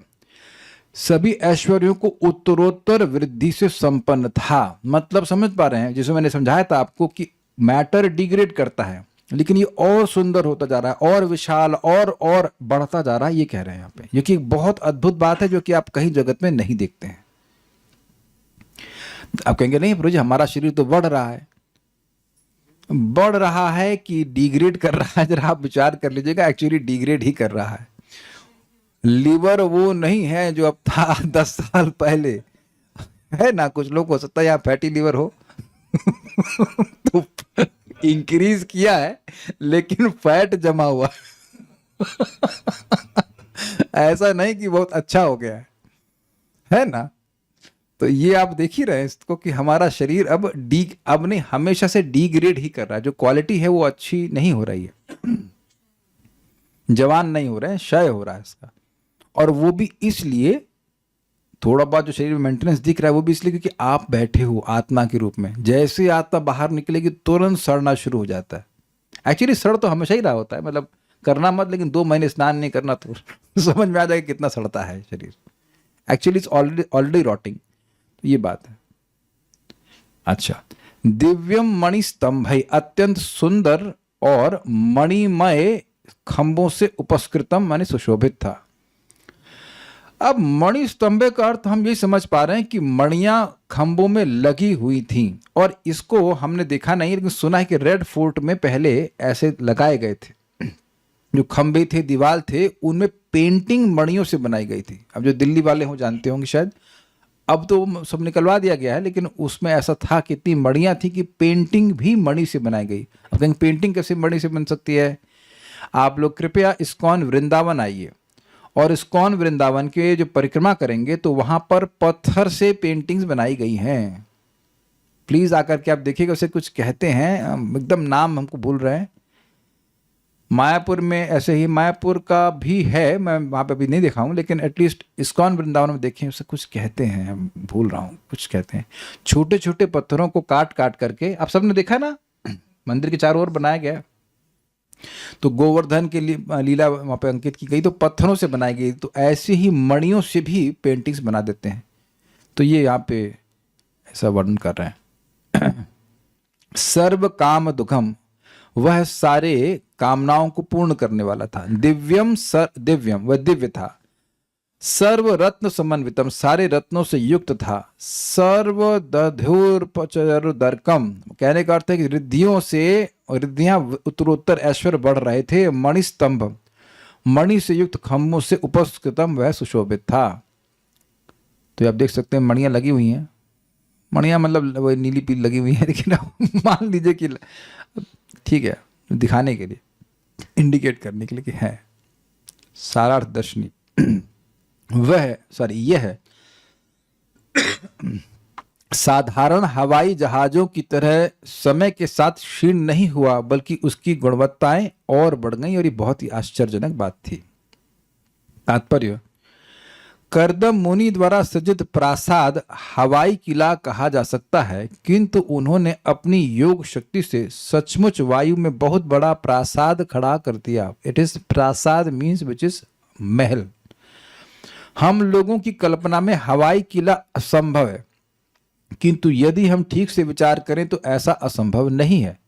सभी ऐश्वर्यों को उत्तरोत्तर वृद्धि से संपन्न था। मतलब समझ पा रहे हैं, जिसमें मैंने समझाया था आपको कि मैटर डिग्रेड करता है, लेकिन ये और सुंदर होता जा रहा है, और विशाल और बढ़ता जा रहा है, ये कह रहे हैं यहाँ पे। ये कि एक बहुत अद्भुत बात है जो कि आप कहीं जगत में नहीं देखते हैं। आप कहेंगे नहीं प्रभु जी, हमारा शरीर तो बढ़ रहा है। बढ़ रहा है कि डिग्रेड कर रहा है, जरा आप विचार कर लीजिएगा। एक्चुअली डिग्रेड ही कर रहा है। लीवर वो नहीं है जो अब था 10 साल पहले, है ना। कुछ लोग हो सकता है यहाँ फैटी लीवर हो तो इंक्रीज किया है, लेकिन फैट जमा हुआ ऐसा नहीं कि बहुत अच्छा हो गया है ना। तो ये आप देख ही रहे हैं इसको कि हमारा शरीर अब नहीं, हमेशा से डिग्रेड ही कर रहा है। जो क्वालिटी है वो अच्छी नहीं हो रही है, जवान नहीं हो रहे हैं, क्षय हो रहा है इसका। और वो भी इसलिए, थोड़ा बहुत जो शरीर में मेंटेनेंस दिख रहा है वो भी इसलिए क्योंकि आप बैठे हो आत्मा के रूप में। जैसे आत्मा बाहर निकलेगी तुरंत सड़ना शुरू हो जाता है। एक्चुअली सड़ तो हमेशा ही रहा होता है, मतलब करना मत, लेकिन 2 महीने स्नान नहीं करना तो समझ में आ जाएगा कितना सड़ता है शरीर। एक्चुअली इट्स ऑलरेडी रॉटिंग, ये बात है। अच्छा, दिव्यम मणि स्तंभ, अत्यंत सुंदर और मणिमय खंभों से उपस्कृतम माने सुशोभित था। अब मणि स्तंभे का अर्थ हम ये समझ पा रहे हैं कि मणियां खंभों में लगी हुई थीं, और इसको हमने देखा नहीं लेकिन सुना है कि रेड फोर्ट में पहले ऐसे लगाए गए थे। जो खंभे थे, दीवार थे, उनमें पेंटिंग मणियों से बनाई गई थी। अब जो दिल्ली वाले हो जानते होंगे शायद, अब तो सब निकलवा दिया गया है, लेकिन उसमें ऐसा था कि इतनी मणियां थी कि पेंटिंग भी मणि से बनाई गई। अब कहेंगे पेंटिंग कैसे मणि से बन सकती है? आप लोग कृपया इस्कॉन वृंदावन आइए, और इस्कॉन वृंदावन के जो परिक्रमा करेंगे तो वहां पर पत्थर से पेंटिंग्स बनाई गई हैं। प्लीज आकर के आप देखिएगा। उसे कुछ कहते हैं, एकदम नाम हमको भूल रहे हैं। मायापुर में ऐसे ही, मायापुर का भी है, मैं वहाँ पे अभी नहीं देखा हूँ, लेकिन एटलीस्ट इस्कॉन वृंदावन में देखें, उसे कुछ कहते हैं, भूल रहा हूँ, कुछ कहते हैं। छोटे छोटे पत्थरों को काट काट करके, आप सबने देखा ना, मंदिर के चारों ओर बनाया गया। तो गोवर्धन के लिए लीला वहाँ पे अंकित की गई, तो पत्थरों से बनाई गई। तो ऐसे ही मणियों से भी पेंटिंग्स बना देते हैं। तो ये यहाँ पे ऐसा वर्णन कर रहे हैं। सर्व काम दुखम, वह सारे कामनाओं को पूर्ण करने वाला था। दिव्यम दिव्यम, वह दिव्य था। सर्व रत्न समन्वितम, सारे रत्नों से युक्त था। सर्व दधुर्पचरुदर्कम, कहने का अर्थ है कि रिद्धियों से, रिद्धियां उत्तरोत्तर ऐश्वर्य बढ़ रहे थे। मणि स्तंभ, मणि से युक्त खंभों से उपस्कृतम, वह सुशोभित था। तो आप देख सकते हैं मणियां लगी हुई हैं। मणियां मतलब वही नीली पीली लगी हुई है, लेकिन मान लीजिए कि ठीक है, दिखाने के लिए, इंडिकेट करने के लिए कि है सारार्थ दर्शनी यह साधारण हवाई जहाजों की तरह समय के साथ क्षीण नहीं हुआ, बल्कि उसकी गुणवत्ताएं और बढ़ गई। और ये बहुत ही आश्चर्यजनक बात थी। तात्पर्य, कर्दम मुनि द्वारा सृजित प्रासाद हवाई किला कहा जा सकता है, किंतु उन्होंने अपनी योग शक्ति से सचमुच वायु में बहुत बड़ा प्रासाद खड़ा कर दिया। इट इज प्रासाद मीन्स विच इज महल। हम लोगों की कल्पना में हवाई किला असंभव है, किंतु यदि हम ठीक से विचार करें तो ऐसा असंभव नहीं है।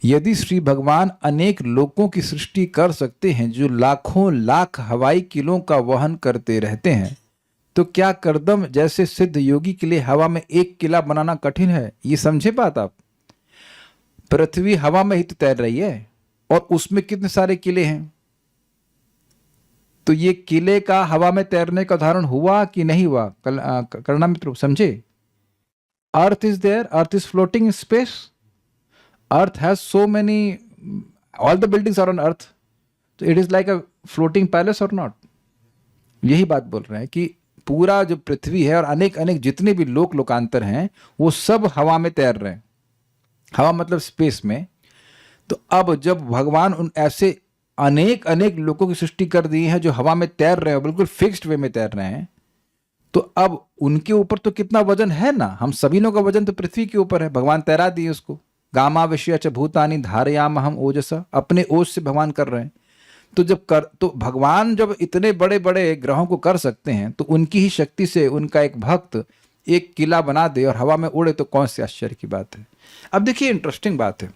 यदि श्री भगवान अनेक लोगों की सृष्टि कर सकते हैं जो लाखों लाख हवाई किलों का वहन करते रहते हैं, तो क्या कर्दम जैसे सिद्ध योगी के लिए हवा में एक किला बनाना कठिन है? ये समझे बात आप? पृथ्वी हवा में ही तो तैर रही है, और उसमें कितने सारे किले हैं। तो ये किले का हवा में तैरने का उदाहरण हुआ कि नहीं हुआ? करना मित्रों, समझे? Earth is there, earth is floating in space, earth has so many, all the buildings are on earth, तो it is like a floating palace or not? यही बात बोल रहे हैं कि पूरा जो पृथ्वी है और अनेक अनेक जितने भी लोकांतर हैं, वो सब हवा में तैर रहे हैं। हवा मतलब स्पेस में। तो अब जब भगवान उन ऐसे अनेक अनेक लोगों की सृष्टि कर दी है जो हवा में तैर रहे हैं, बिल्कुल फिक्स्ड वे में तैर रहे हैं, तो अब उनके ऊपर तो कितना वजन है ना, हम सभी लोगों का वजन तो पृथ्वी के ऊपर है, भगवान तैरा दिए उसको। गामा विषय च भूतानि धारयाम हम ओजसा, अपने ओज से भगवान कर रहे हैं। तो भगवान जब इतने बड़े बड़े ग्रहों को कर सकते हैं, तो उनकी ही शक्ति से उनका एक भक्त एक किला बना दे और हवा में उड़े, तो कौन सी आश्चर्य की बात है। अब देखिए इंटरेस्टिंग बात है,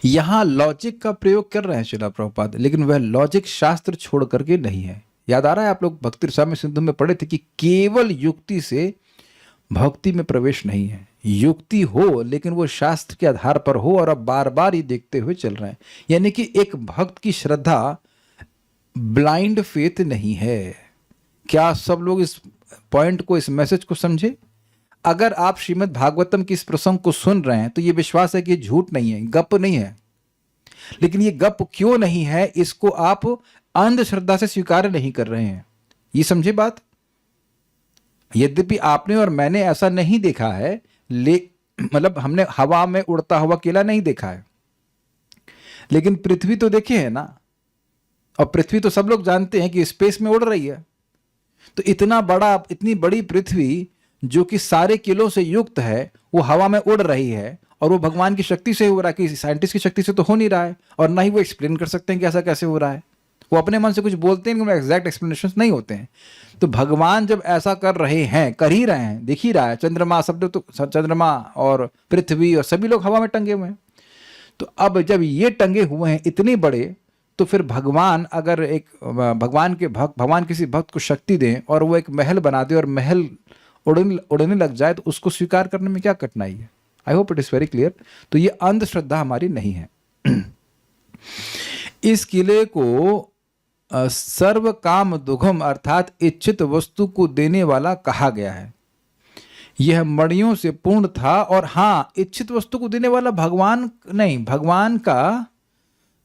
यहां लॉजिक का प्रयोग कर रहे हैं श्रील प्रभुपाद, लेकिन वह लॉजिक शास्त्र छोड़ करके नहीं है। याद आ रहा है, आप लोग भक्ति रसामृत सिंधु में पढ़े थे कि केवल युक्ति से भक्ति में प्रवेश नहीं है। युक्ति हो लेकिन वो शास्त्र के आधार पर हो, और अब बार बार ये देखते हुए चल रहे हैं। यानी कि एक भक्त की श्रद्धा ब्लाइंड फेथ नहीं है। क्या सब लोग इस पॉइंट को, इस मैसेज को समझे? अगर आप श्रीमद् भागवतम की इस प्रसंग को सुन रहे हैं तो ये विश्वास है कि ये झूठ नहीं है, गप नहीं है। लेकिन ये गप क्यों नहीं है, इसको आप अंधश्रद्धा से स्वीकार नहीं कर रहे हैं। ये समझे बात? यद्यपि आपने और मैंने ऐसा नहीं देखा है, मतलब हमने हवा में उड़ता हुआ केला नहीं देखा है, लेकिन पृथ्वी तो देखे है ना। और पृथ्वी तो सब लोग जानते हैं कि स्पेस में उड़ रही है। तो इतनी बड़ी पृथ्वी जो कि सारे किलों से युक्त है, वो हवा में उड़ रही है, और वो भगवान की शक्ति से हो रहा है, कि साइंटिस्ट की शक्ति से तो हो नहीं रहा है, और ना ही वो एक्सप्लेन कर सकते हैं कि ऐसा कैसे हो रहा है। वो अपने मन से कुछ बोलते हैं, लेकिन एग्जैक्ट एक्सप्लेनेशन नहीं होते हैं। तो भगवान जब ऐसा कर रहे हैं, कर ही रहे हैं, दिख ही रहा है, चंद्रमा, सब लोग तो, चंद्रमा और पृथ्वी और सभी लोग हवा में टंगे हुए हैं। तो अब जब ये टंगे हुए हैं इतने बड़े, तो फिर भगवान अगर एक भगवान किसी भक्त को शक्ति दें और वो एक महल बना दे और महल उड़ने लग जाए, तो उसको स्वीकार करने में क्या कठिनाई है? I hope it is very clear. तो ये अंधश्रद्धा हमारी नहीं है। इस किले को सर्व काम दुघम अर्थात इच्छित वस्तु को देने वाला कहा गया है। यह मणियों से पूर्ण था, और हाँ, इच्छित वस्तु को देने वाला भगवान नहीं, भगवान का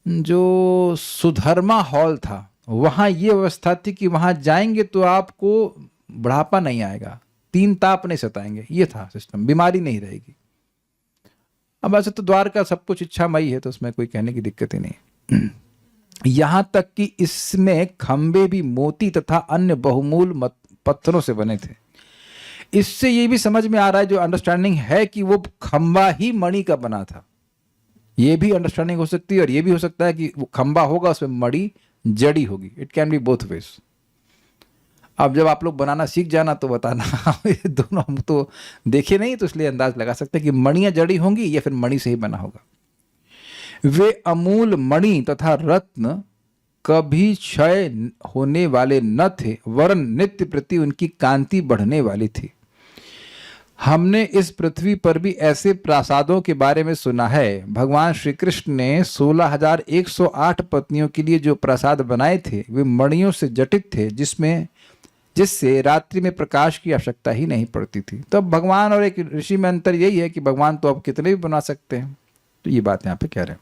जो सुधर्मा हॉल था, वहां ये व्यवस्था थी कि वहां जाएंगे तो आपको बुढ़ापा नहीं आएगा, 3 ताप नहीं सताएंगे, ये था सिस्टम, बीमारी नहीं रहेगी। अब ऐसे तो द्वारका सब कुछ इच्छामयी है, तो उसमें कोई कहने की दिक्कत ही नहीं। यहां तक कि इसमें खंबे भी मोती तथा अन्य बहुमूल्य पत्थरों से बने थे। इससे ये भी समझ में आ रहा है, जो अंडरस्टैंडिंग है, कि वो खंबा ही मणि का बना था। ये भी अंडरस्टैंडिंग हो सकती है, और ये भी हो सकता है कि वो खंबा होगा, उसमें मणि जड़ी होगी। It can be both ways. अब जब आप लोग बनाना सीख जाना तो बताना। ये दोनों हम तो देखे नहीं, तो इसलिए अंदाज लगा सकते हैं कि मणियां जड़ी होंगी या फिर मणि से ही बना होगा। वे अमूल मणि तथा रत्न कभी क्षय होने वाले न थे, वरन नित्य प्रति उनकी कांति बढ़ने वाली थी। हमने इस पृथ्वी पर भी ऐसे प्रासादों के बारे में सुना है। भगवान श्री कृष्ण ने 16,108 पत्नियों के लिए जो प्रासाद बनाए थे, वे मणियों से जटित थे, जिससे रात्रि में प्रकाश की आवश्यकता ही नहीं पड़ती थी। तो अब भगवान और एक ऋषि में अंतर यही है कि भगवान तो अब कितने भी बना सकते हैं। तो ये बात यहाँ पे कह रहे हैं।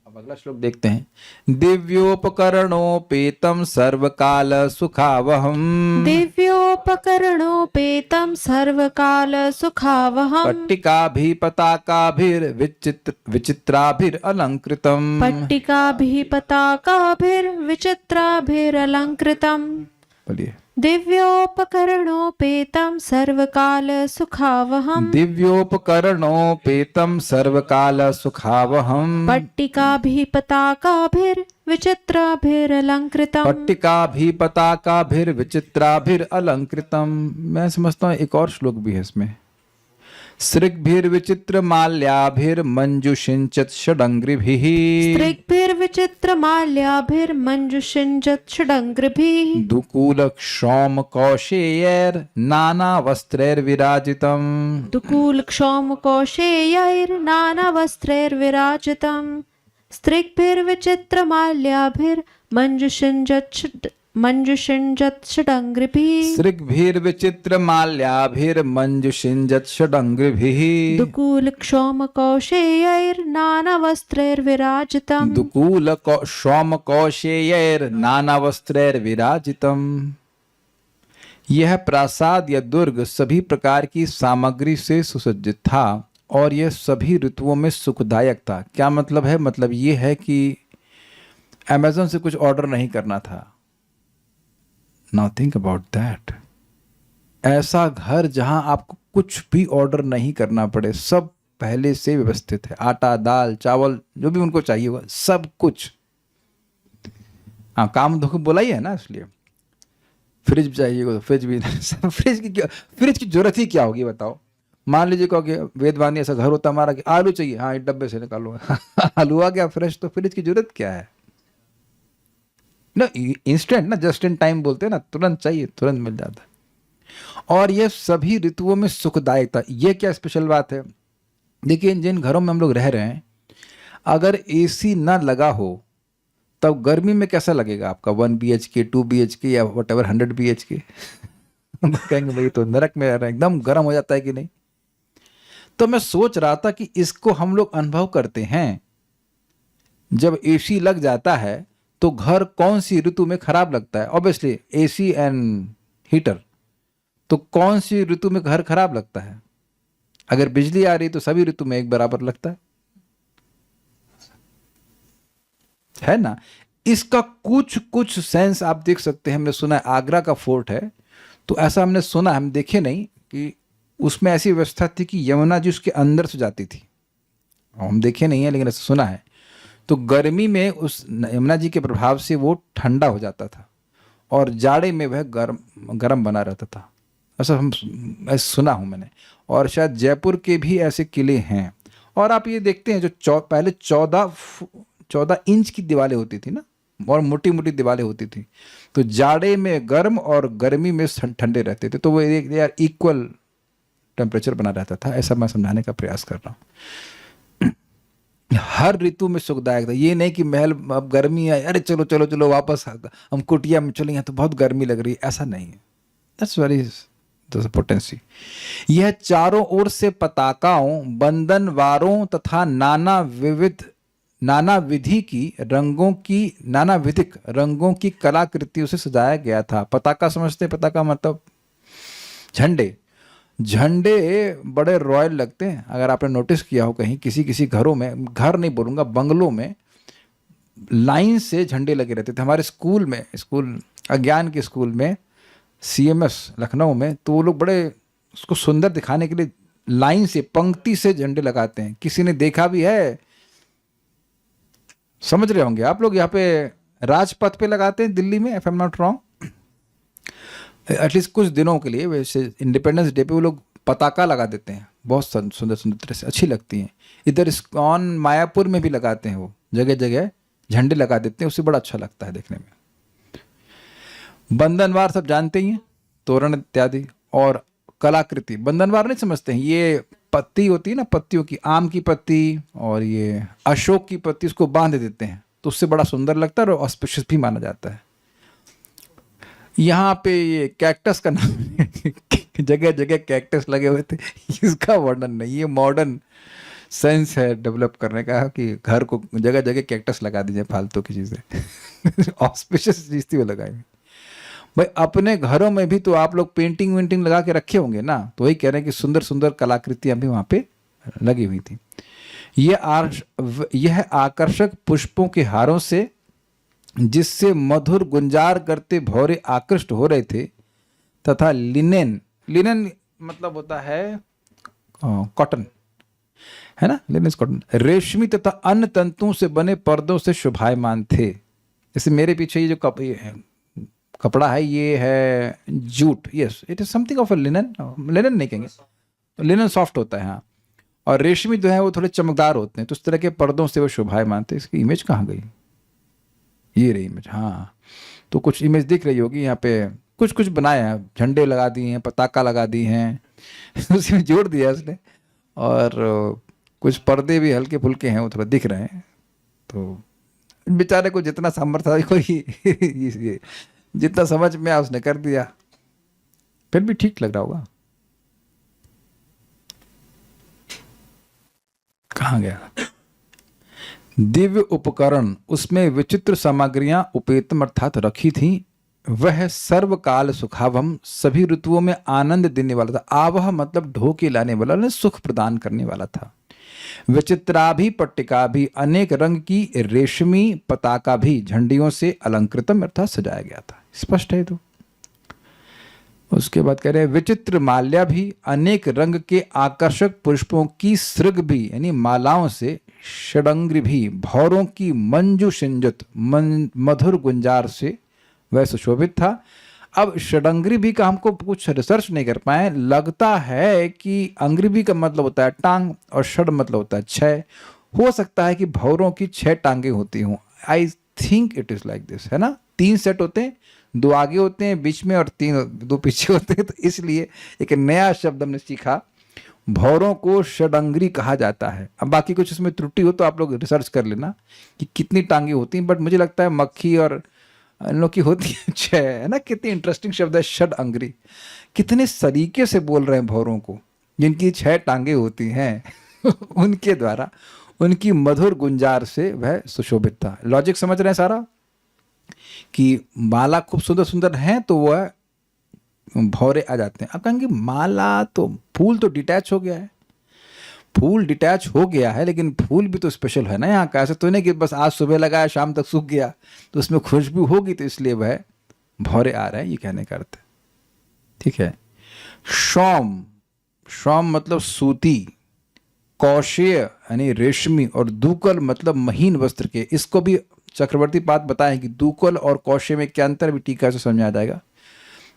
अब अगला श्लोक देखते हैं। दिव्योपकरणोपेतम सर्वकाल सुखावहम, दिव्योपकरणोपेतम सर्वकाल सुखावहम, पट्टिकाभिः पताकाभिर्विचित्राभिर अलंकृतम, पट्टिकाभिः पताकाभिर्विचित्राभिरलंकृतम। बोलिए। दिव्योपकरणोपेतम सर्वकाल सुखावहम, दिव्योपकरणोपेतम सर्वकाल सुखावहम, पट्टिकाभिः पताकाभिर्विचित्राभिरलंकृतम, पट्टिकाभिः पताकाभिर्विचित्राभिर अलंकृतम। मैं समझता हूँ एक और श्लोक भी है इसमें। सृग्भिर्विचित्र माल्याभिर्मंजुषिंचत षडंग्रिभिः, सृग्भिर्विचित्रमाल्याभिर्मंजुषिञ्चत् षडंग्रिभिः, दुकूल क्षौम कौशेयैर्नानावस्त्रैर्विराजितम्, दुकूलक्षौमकौशेयैर्नानावस्त्रैर्विराजितम्, स्त्रिग्भिर्विचित्रमाल्याभिर्मंजुषिञ्चत् षडंग्रिभिः, सृग्भिर्विचित्र माल्याभिर्मंजुषिंचत षडंग्रिभिः, दुकूलक्षौमकौशेयैर्नानावस्त्रैर्विराजितम्, दुकूल क्षौम कौशेयैर्नानावस्त्रैर्विराजितम्। यह प्रासाद या दुर्ग सभी प्रकार की सामग्री से सुसज्जित था, और यह सभी ऋतुओं में सुखदायक था। क्या मतलब है? मतलब यह है कि अमेज़न से कुछ ऑर्डर नहीं करना था, नाउ थिंक अबाउट दैट। ऐसा घर जहां आपको कुछ भी ऑर्डर नहीं करना पड़े, सब पहले से व्यवस्थित है, आटा दाल चावल जो भी उनको चाहिए होगा सब कुछ। हाँ, काम धोखे बोला ही है ना, इसलिए फ्रिज चाहिए तो फ्रिज भी फ्रिज की जरूरत ही क्या होगी बताओ। मान लीजिए कहोगे वेदवानी ऐसा घर होता हमारा कि आलू चाहिए, हाँ एक डब्बे से निकालो आलू आ गया फ्रेश, तो फ्रिज की जरूरत क्या है ना। इंस्टेंट ना, जस्ट इन टाइम बोलते हैं ना, तुरंत चाहिए तुरंत मिल जाता है। और ये सभी ऋतुओं में सुखदायक था। ये क्या स्पेशल बात है, देखिए जिन घरों में हम लोग रह रहे हैं, अगर एसी ना लगा हो तब गर्मी में कैसा लगेगा आपका 1 BHK 2 BHK या वट एवर 100 BHK कहेंगे भाई तो नरक में रह रहे हैं, एकदम गर्म हो जाता है कि नहीं। तो मैं सोच रहा था कि इसको हम लोग अनुभव करते हैं, जब एसी लग जाता है तो घर कौन सी ऋतु में खराब लगता है। ऑब्वियसली एसी एंड हीटर, तो कौन सी ऋतु में घर खराब लगता है। अगर बिजली आ रही तो सभी ऋतु में एक बराबर लगता है ना। इसका कुछ कुछ सेंस आप देख सकते हैं। हमने सुना है आगरा का फोर्ट है, तो ऐसा हमने सुना, हम देखे नहीं, कि उसमें ऐसी व्यवस्था थी कि यमुना जी उसके अंदर से जाती थी। हम देखे नहीं है लेकिन ऐसा सुना है। तो गर्मी में उस यमुना जी के प्रभाव से वो ठंडा हो जाता था और जाड़े में वह गर्म बना रहता था। ऐसा ऐसा सुना हूँ मैंने। और शायद जयपुर के भी ऐसे किले हैं। और आप ये देखते हैं जो पहले 14 इंच की दीवारें होती थी ना, और मोटी मोटी दीवारें होती थी, तो जाड़े में गर्म और गर्मी में ठंडे रहते थे, तो वो यार इक्वल टेम्परेचर बना रहता था। ऐसा मैं समझाने का प्रयास कर रहा हूँ। हर ऋतु में सुखदायक था। ये नहीं कि महल अब गर्मी है, अरे चलो चलो चलो वापस हम कुटिया में चले, यहाँ तो बहुत गर्मी लग रही है, ऐसा नहीं है। That's very potency. यह चारों ओर से पताकाओं, बंधनवारों तथा नाना विधिक रंगों की कलाकृतियों से सजाया गया था। पताका समझते हैं? पताका मतलब झंडे। झंडे बड़े रॉयल लगते हैं। अगर आपने नोटिस किया हो कहीं किसी किसी घरों में, घर नहीं बोलूँगा, बंगलों में लाइन से झंडे लगे रहते थे। हमारे स्कूल में, अज्ञान के स्कूल में, CMS लखनऊ में, तो वो लोग बड़े उसको सुंदर दिखाने के लिए लाइन से, पंक्ति से झंडे लगाते हैं। किसी ने देखा भी है, समझ रहे होंगे आप लोग, यहाँ पे राजपथ पे लगाते हैं दिल्ली में, if I am not wrong, at least कुछ दिनों के लिए। वैसे इंडिपेंडेंस डे पे वो लोग पताका लगा देते हैं, बहुत सुंदर सुंदर तरह से, अच्छी लगती हैं। इधर इस्कॉन मायापुर में भी लगाते हैं, वो जगह जगह झंडे लगा देते हैं, उससे बड़ा अच्छा लगता है देखने में। बंधनवार सब जानते ही हैं, तोरण इत्यादि। और कलाकृति, बंधनवार नहीं समझते हैं, ये पत्ती होती है ना, पत्तियों की, आम की पत्ती और ये अशोक की पत्ती, उसको बांध देते हैं तो उससे बड़ा सुंदर लगता है और ऑस्पिशियस भी माना जाता है। यहाँ पे ये कैक्टस का नाम जगह जगह कैक्टस लगे हुए थे, इसका वर्णन नहीं, ये मॉडर्न सेंस है डेवलप करने का कि घर को जगह जगह कैक्टस लगा दीजिए, फालतू की चीज़ें ऑस्पिशियस चीज थी वो लगाई। भाई अपने घरों में भी तो आप लोग पेंटिंग वेंटिंग लगा के रखे होंगे ना, तो वही कह रहे हैं कि सुंदर सुंदर कलाकृतियां भी वहाँ पे लगी हुई थी। यह आकर्षक पुष्पों के हारों से, जिससे मधुर गुंजार करते भौरे आकृष्ट हो रहे थे, तथा लिनेन मतलब होता है कॉटन, है ना, लिनेन कॉटन, रेशमी तथा अन्य तंतुओं से बने पर्दों से शोभायमान थे। जैसे मेरे पीछे ये जो कपड़ा है, ये है jute, yes it is something of a linen नहीं कहेंगे, लिनन सॉफ्ट होता है, हाँ, और रेशमी जो है वो थोड़े चमकदार होते हैं, तो उस तरह के पर्दों से वो शोभायमान थे। इसकी इमेज कहाँ गई? ये रही इमेज, हाँ, तो कुछ इमेज दिख रही होगी यहाँ पे, कुछ कुछ बनाए हैं, झंडे लगा दिए हैं, पताका लगा दिए हैं उसमें जोड़ दिया उसने, और कुछ पर्दे भी हल्के फुल्के हैं, वो थोड़ा दिख रहे हैं। तो बेचारे को जितना सामर्थ्य था, कोई जितना समझ में आया उसने कर दिया, फिर भी ठीक लग रहा होगा। कहाँ गया? दिव्य उपकरण, उसमें विचित्र सामग्रियां उपेतम अर्थात रखी थी। वह सर्वकाल सुखावम, सभी ऋतुओं में आनंद देने वाला था। आवह मतलब ढोके लाने वाला, सुख प्रदान करने वाला था। विचित्राभि पट्टिका भी, अनेक रंग की रेशमी पताका भी झंडियों से अलंकृतम अर्थात सजाया गया था। स्पष्ट है तो, उसके बाद कह रहे हैं विचित्र माल्या भी, अनेक रंग के आकर्षक पुष्पों की सृग भी, यानी मालाओं से, षडंग्री भी, भौरों की मंजू सिंजत मधुर गुंजार से वह सुशोभित था। अब षडंग्री का हमको कुछ रिसर्च नहीं कर पाए, लगता है कि अंग्रिभी का मतलब होता है टांग और षड मतलब होता है छह। हो सकता है कि भौरों की 6 टांगे होती हों। I think it is like this, है ना। 3 सेट होते हैं, 2 आगे होते हैं बीच में और 2 पीछे होते हैं, तो इसलिए एक नया शब्द हमने सीखा, भौरों को षडंग्री कहा जाता है। अब बाकी कुछ इसमें त्रुटि हो तो आप लोग रिसर्च कर लेना कि कितनी टांगे होती हैं, बट मुझे लगता है मक्खी और इन लोग की होती है 6, है ना। कितनी इंटरेस्टिंग शब्द है षडंग्री। कितने सलीके से बोल रहे हैं भौरों को, जिनकी 6 टांगे होती हैं उनके द्वारा, उनकी मधुर गुंजार से वह सुशोभित था। लॉजिक समझ रहे हैं सारा, कि माला खूब सुंदर सुंदर हैं तो वह भौरे आ जाते हैं। अब कहेंगे माला तो, फूल तो डिटैच हो गया है, फूल डिटैच हो गया है, लेकिन फूल भी तो स्पेशल है ना यहाँ का। ऐसा तो नहीं कि बस आज सुबह लगाया शाम तक सूख गया, तो उसमें खुशबू होगी तो इसलिए वह भौरे आ रहे हैं, ये कहने का अर्थ है। ठीक है। शौम, शौम मतलब सूती, कौशेय यानी रेशमी, और दूकल मतलब महीन वस्त्र के। इसको भी चक्रवर्ती पाद बताएं कि दूकल और कौशेय में क्या अंतर, भी टीका से समझ आ जाएगा।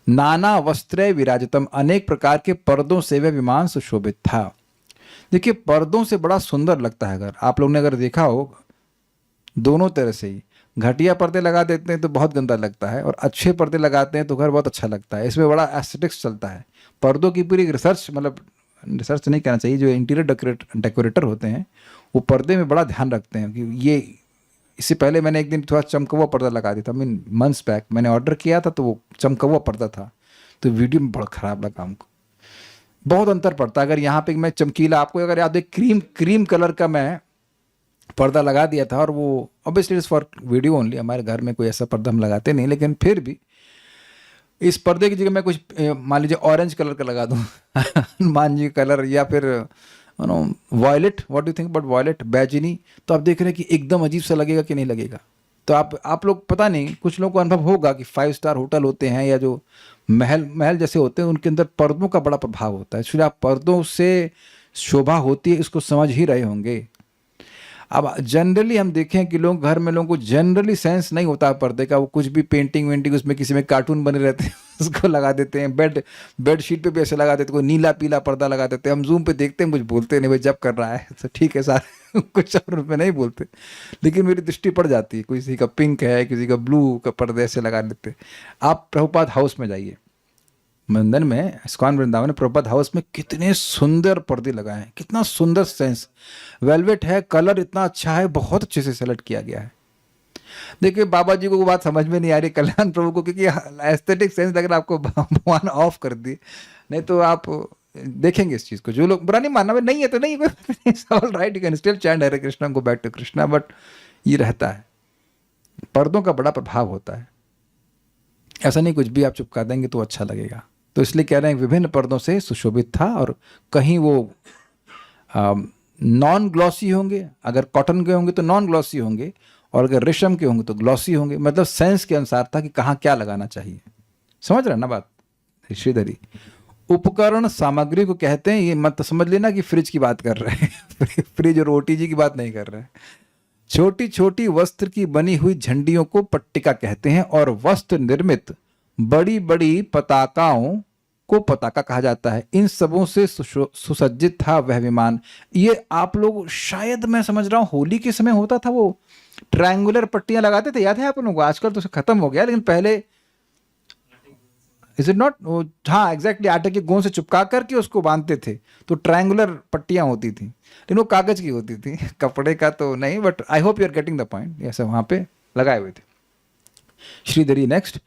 नाना वस्त्रे विराजितम, अनेक प्रकार के पर्दों से वह विमान सुशोभित था। देखिए पर्दों से बड़ा सुंदर लगता है, अगर आप लोग ने अगर देखा हो, दोनों तरह से ही। घटिया पर्दे लगा देते हैं तो बहुत गंदा लगता है, और अच्छे पर्दे लगाते हैं तो घर बहुत अच्छा लगता है। इसमें बड़ा एस्थेटिक्स चलता है। पर्दों की पूरी रिसर्च, मतलब रिसर्च नहीं करना चाहिए, जो इंटीरियर डेकोरेटर होते हैं वो पर्दे में बड़ा ध्यान रखते हैं कि ये। इससे पहले मैंने एक दिन थोड़ा चमकवा पर्दा लगा दिया था, मंथ्स बैक मैंने ऑर्डर किया था, तो वो चमकवा पर्दा था, तो वीडियो में बड़ा ख़राब लगा हमको। बहुत अंतर पड़ता है। अगर यहाँ पे मैं चमकीला, आपको अगर याद है, क्रीम कलर का मैं पर्दा लगा दिया था, और वो obviously it's for video only, हमारे घर में कोई ऐसा पर्दा हम लगाते नहीं, लेकिन फिर भी इस पर्दे की जगह मैं कुछ मान लीजिए ऑरेंज कलर का लगा दूँ हनुमान जी कलर, या फिर no violet, what do think about violet, बैजनी, तो आप देख रहे हैं कि एकदम अजीब सा लगेगा कि नहीं लगेगा। तो आप लोग पता नहीं, कुछ लोगों को अनुभव होगा कि 5 स्टार होटल होते हैं या जो महल जैसे होते हैं, उनके अंदर पर्दों का बड़ा प्रभाव होता है। इसलिए आप पर्दों से शोभा होती है, इसको समझ ही रहे होंगे। अब जनरली हम देखें कि लोग घर में, लोगों को जनरली सेंस नहीं होता है पर्दे का, वो कुछ भी पेंटिंग वेंटिंग, उसमें किसी में कार्टून बने रहते हैं उसको लगा देते हैं। बेड शीट पे भी ऐसे लगा देते हैं, कोई नीला पीला पर्दा लगा देते हैं। हम जूम पे देखते हैं, कुछ बोलते नहीं, भाई जब कर रहा है तो ठीक है सारे कुछ और पे नहीं बोलते, लेकिन मेरी दृष्टि पड़ जाती है। किसी का पिंक है, किसी का ब्लू का पर्दे ऐसे लगा देते हैं। आप प्रभुपाद हाउस में जाइए, मंदन में, इस्कॉन वृंदावन में प्रभुपाद हाउस में कितने सुंदर पर्दे लगाए हैं, कितना सुंदर सेंस, वेलवेट है, कलर इतना अच्छा है, बहुत अच्छे से सेलेक्ट किया गया है। देखिए बाबा जी को वो बात समझ में नहीं आ रही, कल्याण प्रभु को, क्योंकि एस्थेटिक सेंस अगर आपको भगवान ऑफ कर दिए, नहीं तो आप देखेंगे इस चीज़ को। जो लोग बुरा नहीं मानना, नहीं है तो नहीं, all right, you can still chant Hare Krishna, go back to Krishna, but ये रहता है, पर्दों का बड़ा प्रभाव होता है। ऐसा नहीं कुछ भी आप चिपका देंगे तो अच्छा लगेगा। तो इसलिए कह रहे हैं विभिन्न पर्दों से सुशोभित था, और कहीं वो नॉन ग्लॉसी होंगे, अगर कॉटन के होंगे तो नॉन ग्लॉसी होंगे, और अगर रेशम के होंगे तो ग्लॉसी होंगे। मतलब सेंस के अनुसार था कि कहाँ क्या लगाना चाहिए। समझ रहे ना बात श्रीधरी। उपकरण सामग्री को कहते हैं, ये मत समझ लेना कि फ्रिज की बात कर रहे हैं फ्रिज और OTG की बात नहीं कर रहे हैं। छोटी छोटी वस्त्र की बनी हुई झंडियों को पट्टिका कहते हैं, और वस्त्र निर्मित बड़ी बड़ी पताकाओं को पताका कहा जाता है। इन सबों से सुसज्जित था वह विमान। ये आप लोग शायद, मैं समझ रहा हूँ, होली के समय होता था, वो ट्रायंगुलर पट्टियां लगाते थे, याद है आप लोगों को? आजकल तो खत्म हो गया, लेकिन पहले, इज इट नॉट, हाँ एग्जैक्टली, आटे के गोंद से चिपका करके उसको बांधते थे, तो ट्रायंगुलर पट्टियां होती थी, लेकिन वो कागज की होती थी, कपड़े का तो नहीं, but I hope you are getting the point. ऐसे वहां पे लगाए हुए थे। श्रीधरी नेक्स्ट,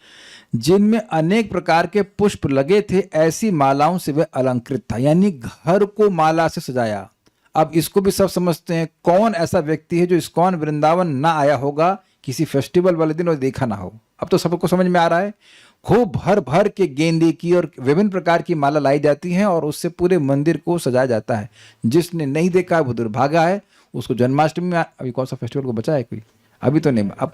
जिनमें अनेक प्रकार के पुष्प लगे थे, ऐसी मालाओं से वह अलंकृत था, यानी घर को माला से सजाया। अब इसको भी सब समझते हैं, कौन ऐसा व्यक्ति है जो इस्कॉन वृंदावन ना आया होगा किसी फेस्टिवल वाले दिन और देखा ना हो। अब तो सबको समझ में आ रहा है। खूब भर भर के गेंदे की और विभिन्न प्रकार की माला लाई जाती है, और उससे पूरे मंदिर को सजाया जाता है। जिसने नहीं देखा वो दुर्भागा है। उसको जन्माष्टमी में, अभी कौन सा फेस्टिवल को बचा है कोई? अभी तो नहीं, अब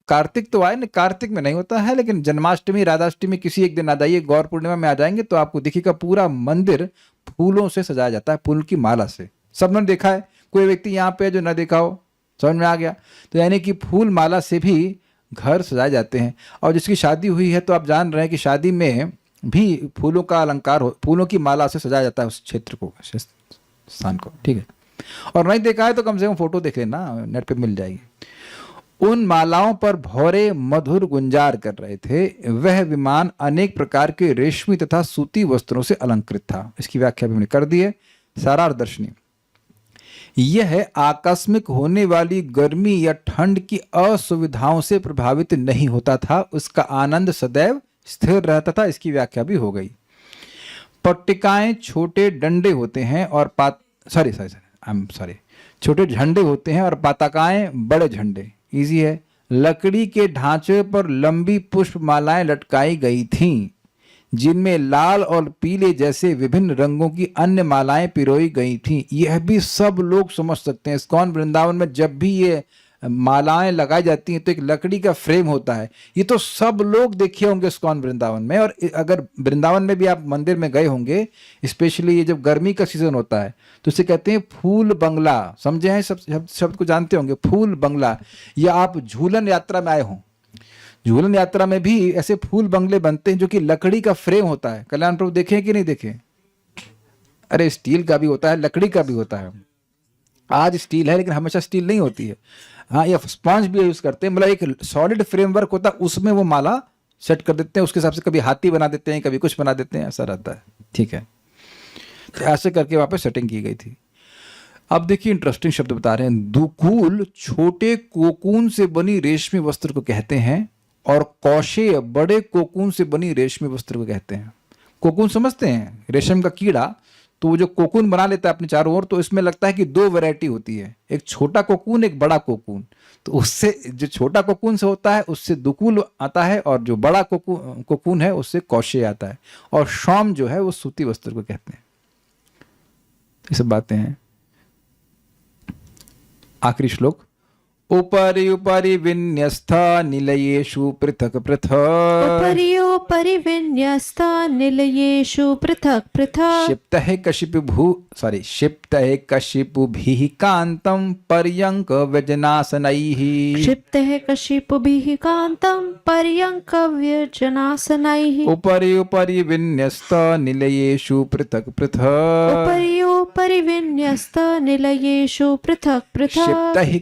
कार्तिक तो आए ना, कार्तिक में नहीं होता है, लेकिन जन्माष्टमी, राधाष्टमी किसी एक दिन आ जाइए, गौर पूर्णिमा में आ जाएंगे तो आपको दिखेगा पूरा मंदिर फूलों से सजाया जाता है, फूल की माला से। सबने देखा है, कोई व्यक्ति यहाँ पे जो ना देखा हो, समझ में आ गया। तो यानी कि फूल माला से भी घर सजाए जाते हैं। और जिसकी शादी हुई है तो आप जान रहे हैं कि शादी में भी फूलों का अलंकार हो, फूलों की माला से सजाया जाता है उस क्षेत्र को, स्थान को, ठीक है। और नहीं देखा है तो कम से कम फोटो देख लेना, नेट पे मिल जाएगी। उन मालाओं पर भौरे मधुर गुंजार कर रहे थे। वह विमान अनेक प्रकार के रेशमी तथा सूती वस्त्रों से अलंकृत था। इसकी व्याख्या भी हमने कर दी है। सारार्थ दर्शनी, यह आकस्मिक होने वाली गर्मी या ठंड की असुविधाओं से प्रभावित नहीं होता था, उसका आनंद सदैव स्थिर रहता था। इसकी व्याख्या भी हो गई। पट्टिकाएं छोटे डंडे होते हैं और छोटे झंडे होते हैं और पताकाएं बड़े झंडे। इजी है। लकड़ी के ढांचे पर लंबी पुष्प मालाएं लटकाई गई थीं, जिनमें लाल और पीले जैसे विभिन्न रंगों की अन्य मालाएं पिरोई गई थीं। यह भी सब लोग समझ सकते हैं। इस्कॉन वृंदावन में जब भी ये मालाएं लगाई जाती हैं तो एक लकड़ी का फ्रेम होता है। ये तो सब लोग देखे होंगे इस्कॉन वृंदावन में। और अगर वृंदावन में भी आप मंदिर में गए होंगे, स्पेशली ये जब गर्मी का सीजन होता है तो इसे कहते हैं फूल बंगला। समझे हैं? सब शब्द को जानते होंगे, फूल बंगला। या आप झूलन यात्रा में आए हों, झूलन यात्रा में भी ऐसे फूल बंगले बनते हैं जो कि लकड़ी का फ्रेम होता है। कल्याण प्रभु देखें कि नहीं देखें? अरे स्टील का भी होता है, लकड़ी का भी होता है। आज स्टील है लेकिन हमेशा स्टील नहीं होती है। हाँ, ये स्पंज भी यूज करते हैं। मतलब एक सॉलिड फ्रेमवर्क होता है, उसमें वो माला सेट कर देते हैं। उसके हिसाब से कभी हाथी बना देते हैं, कभी कुछ बना देते हैं, ऐसा रहता है। ठीक है, तो ऐसे करके वहां पे सेटिंग की गई थी। अब देखिए इंटरेस्टिंग शब्द बता रहे हैं। दुकूल छोटे कोकून से बनी रेशमी वस्त्र को कहते हैं, और कौशेय बड़े कोकून से बनी रेशमी वस्त्र को कहते हैं। कोकून समझते हैं? रेशम का कीड़ा, तो वो जो कोकून बना लेता है अपने चारों ओर, तो इसमें लगता है कि दो वैरायटी होती है, एक छोटा कोकून, एक बड़ा कोकून। तो उससे जो छोटा कोकून से होता है उससे दुकूल आता है, और जो बड़ा कोकून है उससे कौशेय आता है। और शॉम जो है वो सूती वस्त्र को कहते हैं। ये सब बातें हैं। आखिरी श्लोक। उपरि उपरि विन्यस्त निलयेषु पृथक पृथक। उपरि विन्यस्त निलयेषु पृथक पृथक। क्षिप्तः कशिपुभिः कान्तं पर्यङ्क व्यजनासनैः। क्षिप्तः कशिपुभिः कान्तं पर्यङ्क व्यजनासनैः। उपरि उपरि विन्यस्त निलयेषु पृथक पृथक। उपरि उपरि विन्यस्त निलयेषु पृथक पृथक। क्षिप्तः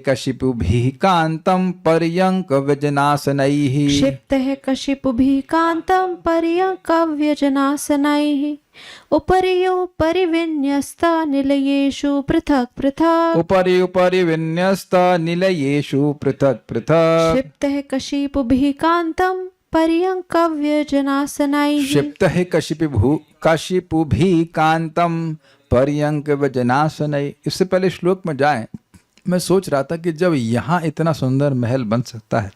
कशिपुभिः कान्तं पर्यङ्क व्यजनासनैः। क्षिप्तः कशिपुभिः कान्तं पर्यङ्क व्यजनासनैः। उपरि उपरि विन्यस्त निलयेषु पृथक पृथक। उपरि उपरि विन्यस्त निलयेषु पृथक पृथक। क्षिप्तः कशिपुभिः कान्तं पर्यङ्क व्यजनासनैः। क्षिप्तः कशिपुभिः कान्तं पर्यङ्क व्यजनासनैः। इससे पहले श्लोक में जाएं, मैं सोच रहा था कि जब यहाँ इतना सुंदर महल बन सकता है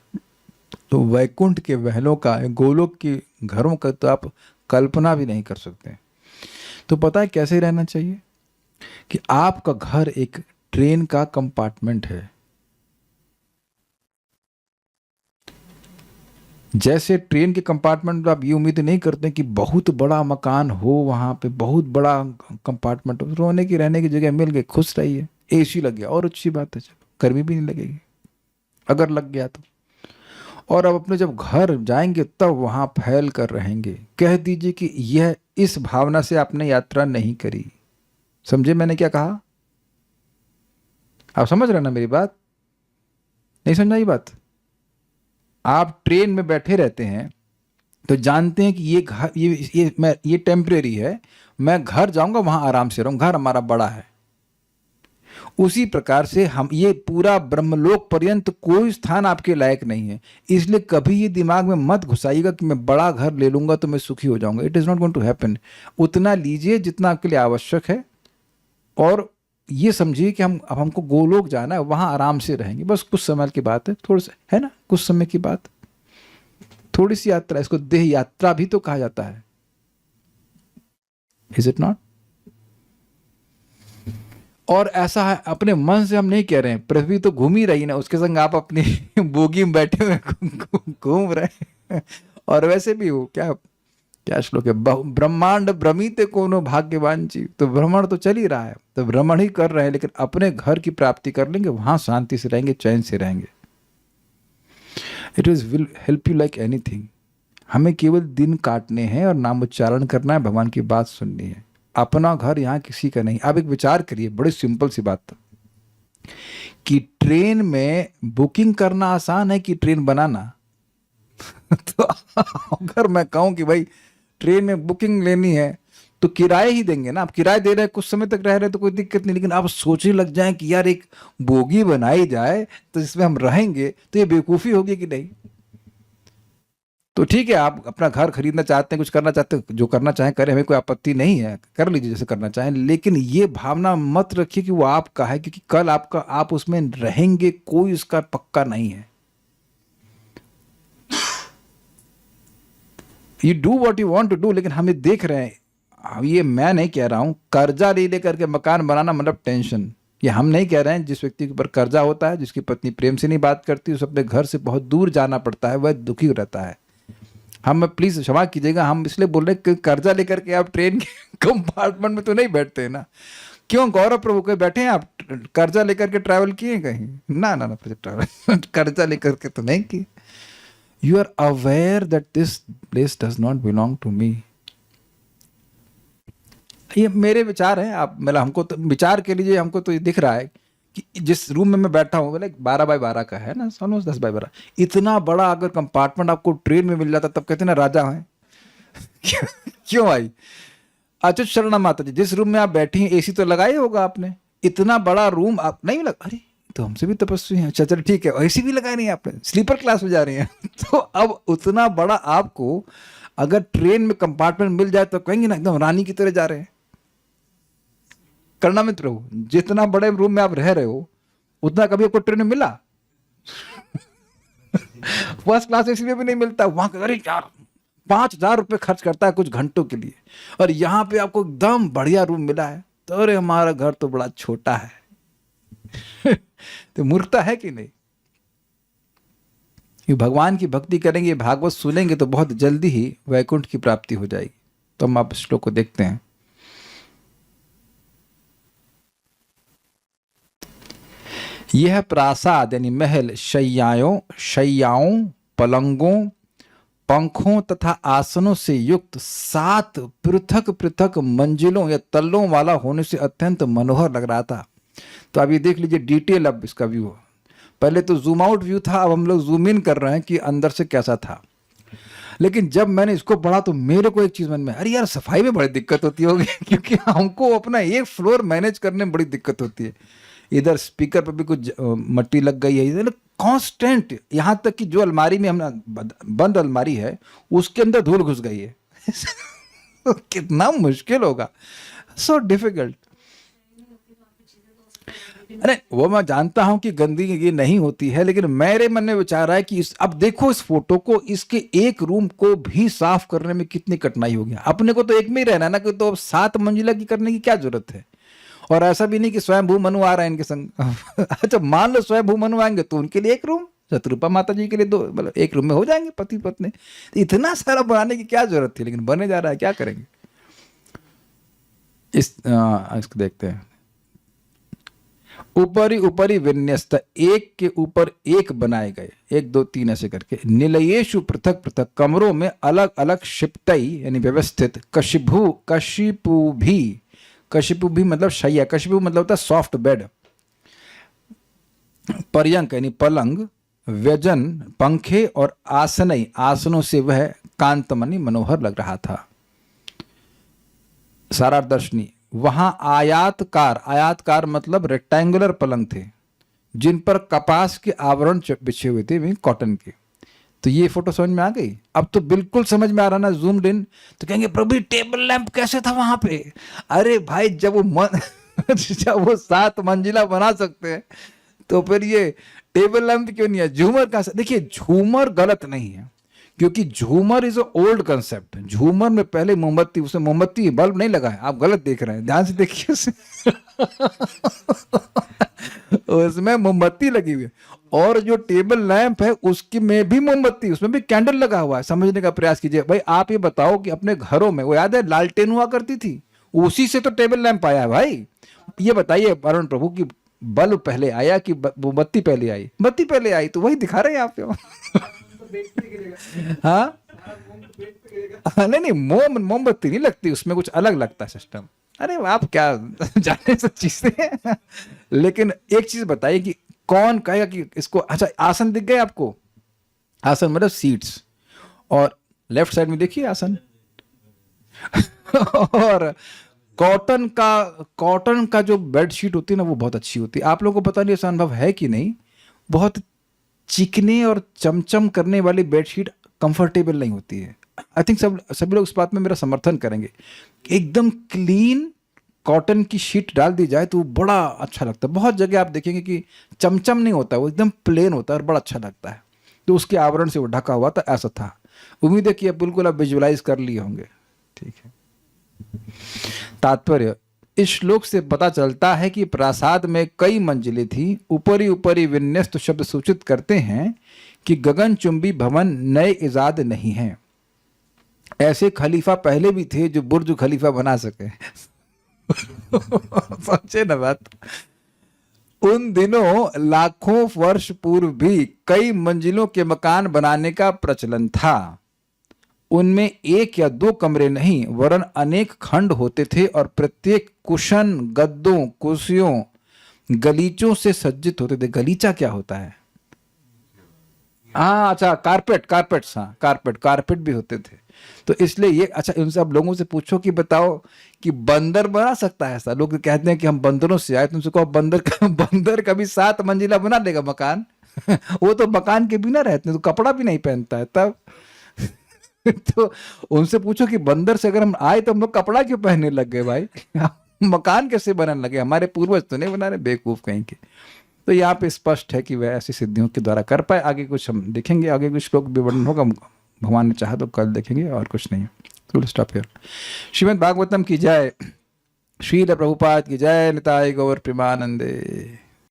तो वैकुंठ के महलों का, गोलोक के घरों का तो आप कल्पना भी नहीं कर सकते। तो पता है कैसे रहना चाहिए कि आपका घर एक ट्रेन का कंपार्टमेंट है। जैसे ट्रेन के कंपार्टमेंट में आप ये उम्मीद नहीं करते कि बहुत बड़ा मकान हो, वहाँ पे बहुत बड़ा कंपार्टमेंट हो, रोने की रहने की जगह मिल गई, खुश रहिए। एसी लग गया और अच्छी बात है, चलो गर्मी भी नहीं लगेगी अगर लग गया तो। और अब अपने जब घर जाएंगे तब वहाँ फैल कर रहेंगे। कह दीजिए कि यह इस भावना से आपने यात्रा नहीं करी। समझे मैंने क्या कहा? आप समझ रहे ना मेरी बात? नहीं समझा ये बात? आप ट्रेन में बैठे रहते हैं तो जानते हैं कि ये घर ये टेम्परेरी है, मैं घर जाऊंगा वहां आराम से रहूंगा, घर हमारा बड़ा है। उसी प्रकार से हम ये पूरा ब्रह्मलोक पर्यंत कोई स्थान आपके लायक नहीं है। इसलिए कभी ये दिमाग में मत घुसाइएगा कि मैं बड़ा घर ले लूंगा तो मैं सुखी हो जाऊंगा। It is not going to happen. उतना लीजिए जितना आपके लिए आवश्यक है, और ये समझिए कि अब हमको गोलोक जाना है, वहां आराम से रहेंगे। बस कुछ समय की बात है, थोड़ा सा है ना, कुछ समय की बात, थोड़ी सी यात्रा। इसको देह यात्रा भी तो कहा जाता है। Is it not? और ऐसा है, अपने मन से हम नहीं कह रहे हैं, पृथ्वी तो घूम ही रही ना, उसके संग आप अपनी बोगी में बैठे हुए घूम रहे हैं। और वैसे भी हो क्या, क्या श्लोक है, ब्रह्मांड भ्रमिते कोनो भाग्यवान जीव, तो भ्रमण तो चल ही रहा है, तो भ्रमण ही कर रहे हैं, लेकिन अपने घर की प्राप्ति कर लेंगे, वहां शांति से रहेंगे, चैन से रहेंगे। It will help you like anything. हमें केवल दिन काटने हैं और नाम उच्चारण करना है, भगवान की बात सुननी है। अपना घर यहाँ किसी का नहीं। आप एक विचार करिए, बड़ी सिंपल सी बात कि ट्रेन में बुकिंग करना आसान है कि ट्रेन बनाना? तो अगर मैं कहूं कि भाई ट्रेन में बुकिंग लेनी है तो किराए ही देंगे ना, आप किराए दे रहे हैं, कुछ समय तक रह रहे हैं तो कोई दिक्कत नहीं, लेकिन आप सोचने लग जाएं कि यार एक बोगी बनाई जाए तो इसमें हम रहेंगे, तो ये बेवकूफ़ी होगी कि नहीं? तो ठीक है, आप अपना घर खरीदना चाहते हैं, कुछ करना चाहते हैं, जो करना चाहें करें, हमें कोई आपत्ति नहीं है, कर लीजिए जैसे करना चाहें, लेकिन ये भावना मत रखिए कि वो आपका है, क्योंकि कल आपका, आप उसमें रहेंगे, कोई उसका पक्का नहीं है। You do what you want to do, लेकिन हमें देख रहे हैं, ये मैं नहीं कह रहा हूं, कर्जा ले लेकर के मकान बनाना मतलब टेंशन, ये हम नहीं कह रहे हैं। जिस व्यक्ति के ऊपर कर्जा होता है, जिसकी पत्नी प्रेम से नहीं बात करती, उसे अपने घर से बहुत दूर जाना पड़ता है, वह दुखी रहता है। हम प्लीज क्षमा कीजिएगा, हम इसलिए बोल रहे हैं कि कर्जा लेकर के आप ट्रेन के कंपार्टमेंट में तो नहीं बैठते हैं ना। क्यों गौरव प्रभु के बैठे हैं आप, कर्जा लेकर के ट्रैवल किए कहीं? ना ना ना, ट्रैवल कर्जा लेकर के तो नहीं किए। You are aware that this place does not belong to me. ये मेरे विचार हैं, आप मतलब हमको तो विचार के लीजिए, हमको तो ये दिख रहा है कि जिस रूम में मैं बैठा हूँ, बोले 12x12 का है ना, समझ 10x12, इतना बड़ा अगर कंपार्टमेंट आपको ट्रेन में मिल जाता तब कहते ना राजा हैं। क्यों भाई? अच्युत शर्मा माता जी, जिस रूम में आप बैठी हैं एसी तो लगाई होगा आपने, इतना बड़ा रूम आप नहीं लगा? अरे तो हमसे भी तपस्वी हैं। अच्छा चलो ठीक है, एसी भी लगाई नहीं आपने, स्लीपर क्लास में जा रही हैं। तो अब उतना बड़ा आपको अगर ट्रेन में कंपार्टमेंट मिल जाए तो कहेंगे ना एकदम रानी की तरह जा रहे हैं। करना मत रहो, जितना बड़े रूम में आप रह रहे हो उतना कभी आपको ट्रेन में मिला? फर्स्ट क्लास एसी में भी नहीं मिलता। वहां अरे यार 5,000 रुपए खर्च करता है कुछ घंटों के लिए, और यहाँ पे आपको एकदम बढ़िया रूम मिला है, तो अरे हमारा घर तो बड़ा छोटा है। तो मूर्खता है कि नहीं? ये भगवान की भक्ति करेंगे, भागवत सुनेंगे तो बहुत जल्दी ही वैकुंठ की प्राप्ति हो जाएगी। तो हम आप श्लोक को देखते हैं। यह प्रासाद यानी महल शैयाओं, पलंगों, पंखों तथा आसनों से युक्त 7 पृथक पृथक मंजिलों या तल्लों वाला होने से अत्यंत मनोहर लग रहा था। तो अब ये देख लीजिए डिटेल, अब इसका व्यू। पहले तो जूम आउट व्यू था, अब हम लोग जूम इन कर रहे हैं कि अंदर से कैसा था। लेकिन जब मैंने इसको पढ़ा तो मेरे को एक चीज मन में, अरे यार सफाई में बड़ी दिक्कत होती होगी, क्योंकि हमको अपना एक फ्लोर मैनेज करने में बड़ी दिक्कत होती है। इधर स्पीकर पर भी कुछ मट्टी लग गई है, इधर कांस्टेंट, यहाँ तक कि जो अलमारी में हम बंद अलमारी है उसके अंदर धूल घुस गई है। तो कितना मुश्किल होगा, सो डिफिकल्ट। अरे वो मैं जानता हूं कि गंदगी ये नहीं होती है, लेकिन मेरे मन में विचार है कि अब देखो इस फोटो को, इसके एक रूम को भी साफ करने में कितनी कठिनाई होगी। अपने को तो एक में ही रहना है ना, कि तो 7 मंजिला की करने की क्या जरूरत है? और ऐसा भी नहीं कि स्वयंभू मनु आ रहे हैं इनके संग। अच्छा मान लो स्वयंभू मनु आएंगे तो उनके लिए एक रूम, शत्रुपा माता जी के लिए 2, मतलब एक रूम में हो जाएंगे पति पत्नी। तो इतना सारा बनाने की क्या जरूरत थी, लेकिन बने जा रहा है, क्या करेंगे। इसको देखते हैं। ऊपरी विन्यस्त, एक के ऊपर एक बनाए गए, 1 2 3 ऐसे करके, निलयेषु पृथक पृथक, कमरों में अलग अलग क्षिप्तई यानी व्यवस्थित, कशिपु भी मतलब शैया, कशिपु मतलब होता है सॉफ्ट बेड, पर्यंक यानी पलंग, व्यजन पंखे और आसनई, आसनों से वह कांतमणि मनोहर लग रहा था। सारा दर्शनी, वहां आयातकार मतलब रेक्टेंगुलर पलंग थे, जिन पर कपास के आवरण बिछे हुए थे, कॉटन के। तो ये फोटो समझ में आ गई? अब तो बिल्कुल समझ में आ रहा ना, जूम्ड इन। तो कहेंगे प्रभु टेबल लैंप कैसे था वहां पे? अरे भाई जब वो 7 मंजिला बना सकते हैं तो फिर ये टेबल लैंप क्यों नहीं है? झूमर का, देखिए झूमर गलत नहीं है, क्योंकि झूमर इज अ ओल्ड कंसेप्ट। झूमर में पहले मोमबत्ती, उसमें मोमबत्ती बल्ब नहीं लगा है, आप गलत देख रहे हैं, ध्यान से देखिए उसे। उसमें मोमबत्ती लगी हुई है, और जो टेबल लैंप है उसकी में भी मोमबत्ती, उसमें भी कैंडल लगा हुआ है। समझने का प्रयास कीजिए भाई। आप ये बताओ कि अपने घरों में, वो याद है लालटेन हुआ करती थी, उसी से तो टेबल लैंप आया है भाई। ये बताइए वरुण प्रभु कि बल्ब पहले आया कि बत्ती पहले आई? बत्ती पहले आई, तो वही दिखा रहे हैं आप। हाँ नहीं, मोमबत्ती नहीं लगती, उसमें कुछ अलग लगता है सिस्टम। अरे आप क्या जाने सब चीजें। लेकिन एक चीज बताइए कि कौन कहेगा कि इसको, अच्छा आसन दिख गए आपको? आसन मतलब सीट्स, और लेफ्ट साइड में देखिए आसन। और कॉटन का जो बेडशीट होती है ना, वो बहुत अच्छी होती है। आप लोगों को पता नहीं ऐसा अनुभव है कि नहीं, बहुत चिकने और चमचम करने वाली बेडशीट कंफर्टेबल नहीं होती है। आई थिंक सभी लोग इस बात में मेरा समर्थन करेंगे। एकदम क्लीन कॉटन की शीट डाल दी जाए तो बड़ा अच्छा लगता है। बहुत जगह आप देखेंगे कि चमचम नहीं होता, वो एकदम प्लेन होता है और बड़ा अच्छा लगता है। तो उसके आवरण से वो ढका हुआ था, ऐसा था। उम्मीद है कि अब बिल्कुल आप विजुअलाइज कर लिए होंगे। ठीक है। तात्पर्य, इस श्लोक से पता चलता है कि प्रासाद में कई मंजिलें थी। ऊपरी ऊपरी विन्यस्त शब्द सूचित करते हैं कि गगनचुंबी भवन नए इजाद नहीं हैं। ऐसे खलीफा पहले भी थे जो बुर्ज खलीफा बना सके। समझे ना बात? उन दिनों लाखों वर्ष पूर्व भी कई मंजिलों के मकान बनाने का प्रचलन था। उनमें एक या दो कमरे नहीं वरन अनेक खंड होते थे, और प्रत्येक कुशन, गद्दों, कुर्सियों, गलीचों से सज्जित होते थे। गलीचा क्या होता है? हाँ अच्छा, कारपेट भी होते थे। तो इसलिए ये, अच्छा इन सब लोगों से पूछो कि बताओ कि बंदर बना सकता है ऐसा? लोग कहते हैं कि हम बंदरों से आए। तुमसे कहो बंदर कभी 7 मंजिला बना लेगा मकान? वो तो मकान के बिना रहते हैं, तो कपड़ा भी नहीं पहनता है तब। तो उनसे पूछो कि बंदर से अगर हम आए तो हम लोग कपड़ा क्यों पहनने लग गए भाई? मकान कैसे बनने लगे? हमारे पूर्वज तो नहीं बना रहे, बेवकूफ कहीं के। तो यहाँ पे स्पष्ट है कि वह ऐसी सिद्धियों के द्वारा कर पाए। आगे कुछ हम देखेंगे, आगे कुछ श्लोक विवरण होगा, भगवान ने चाहा तो कल देखेंगे, और कुछ नहीं। तो स्टॉप हियर। श्रीमद् भागवतम की जय, श्रील प्रभुपाद की जय, निताय गौर प्रेमानंदे।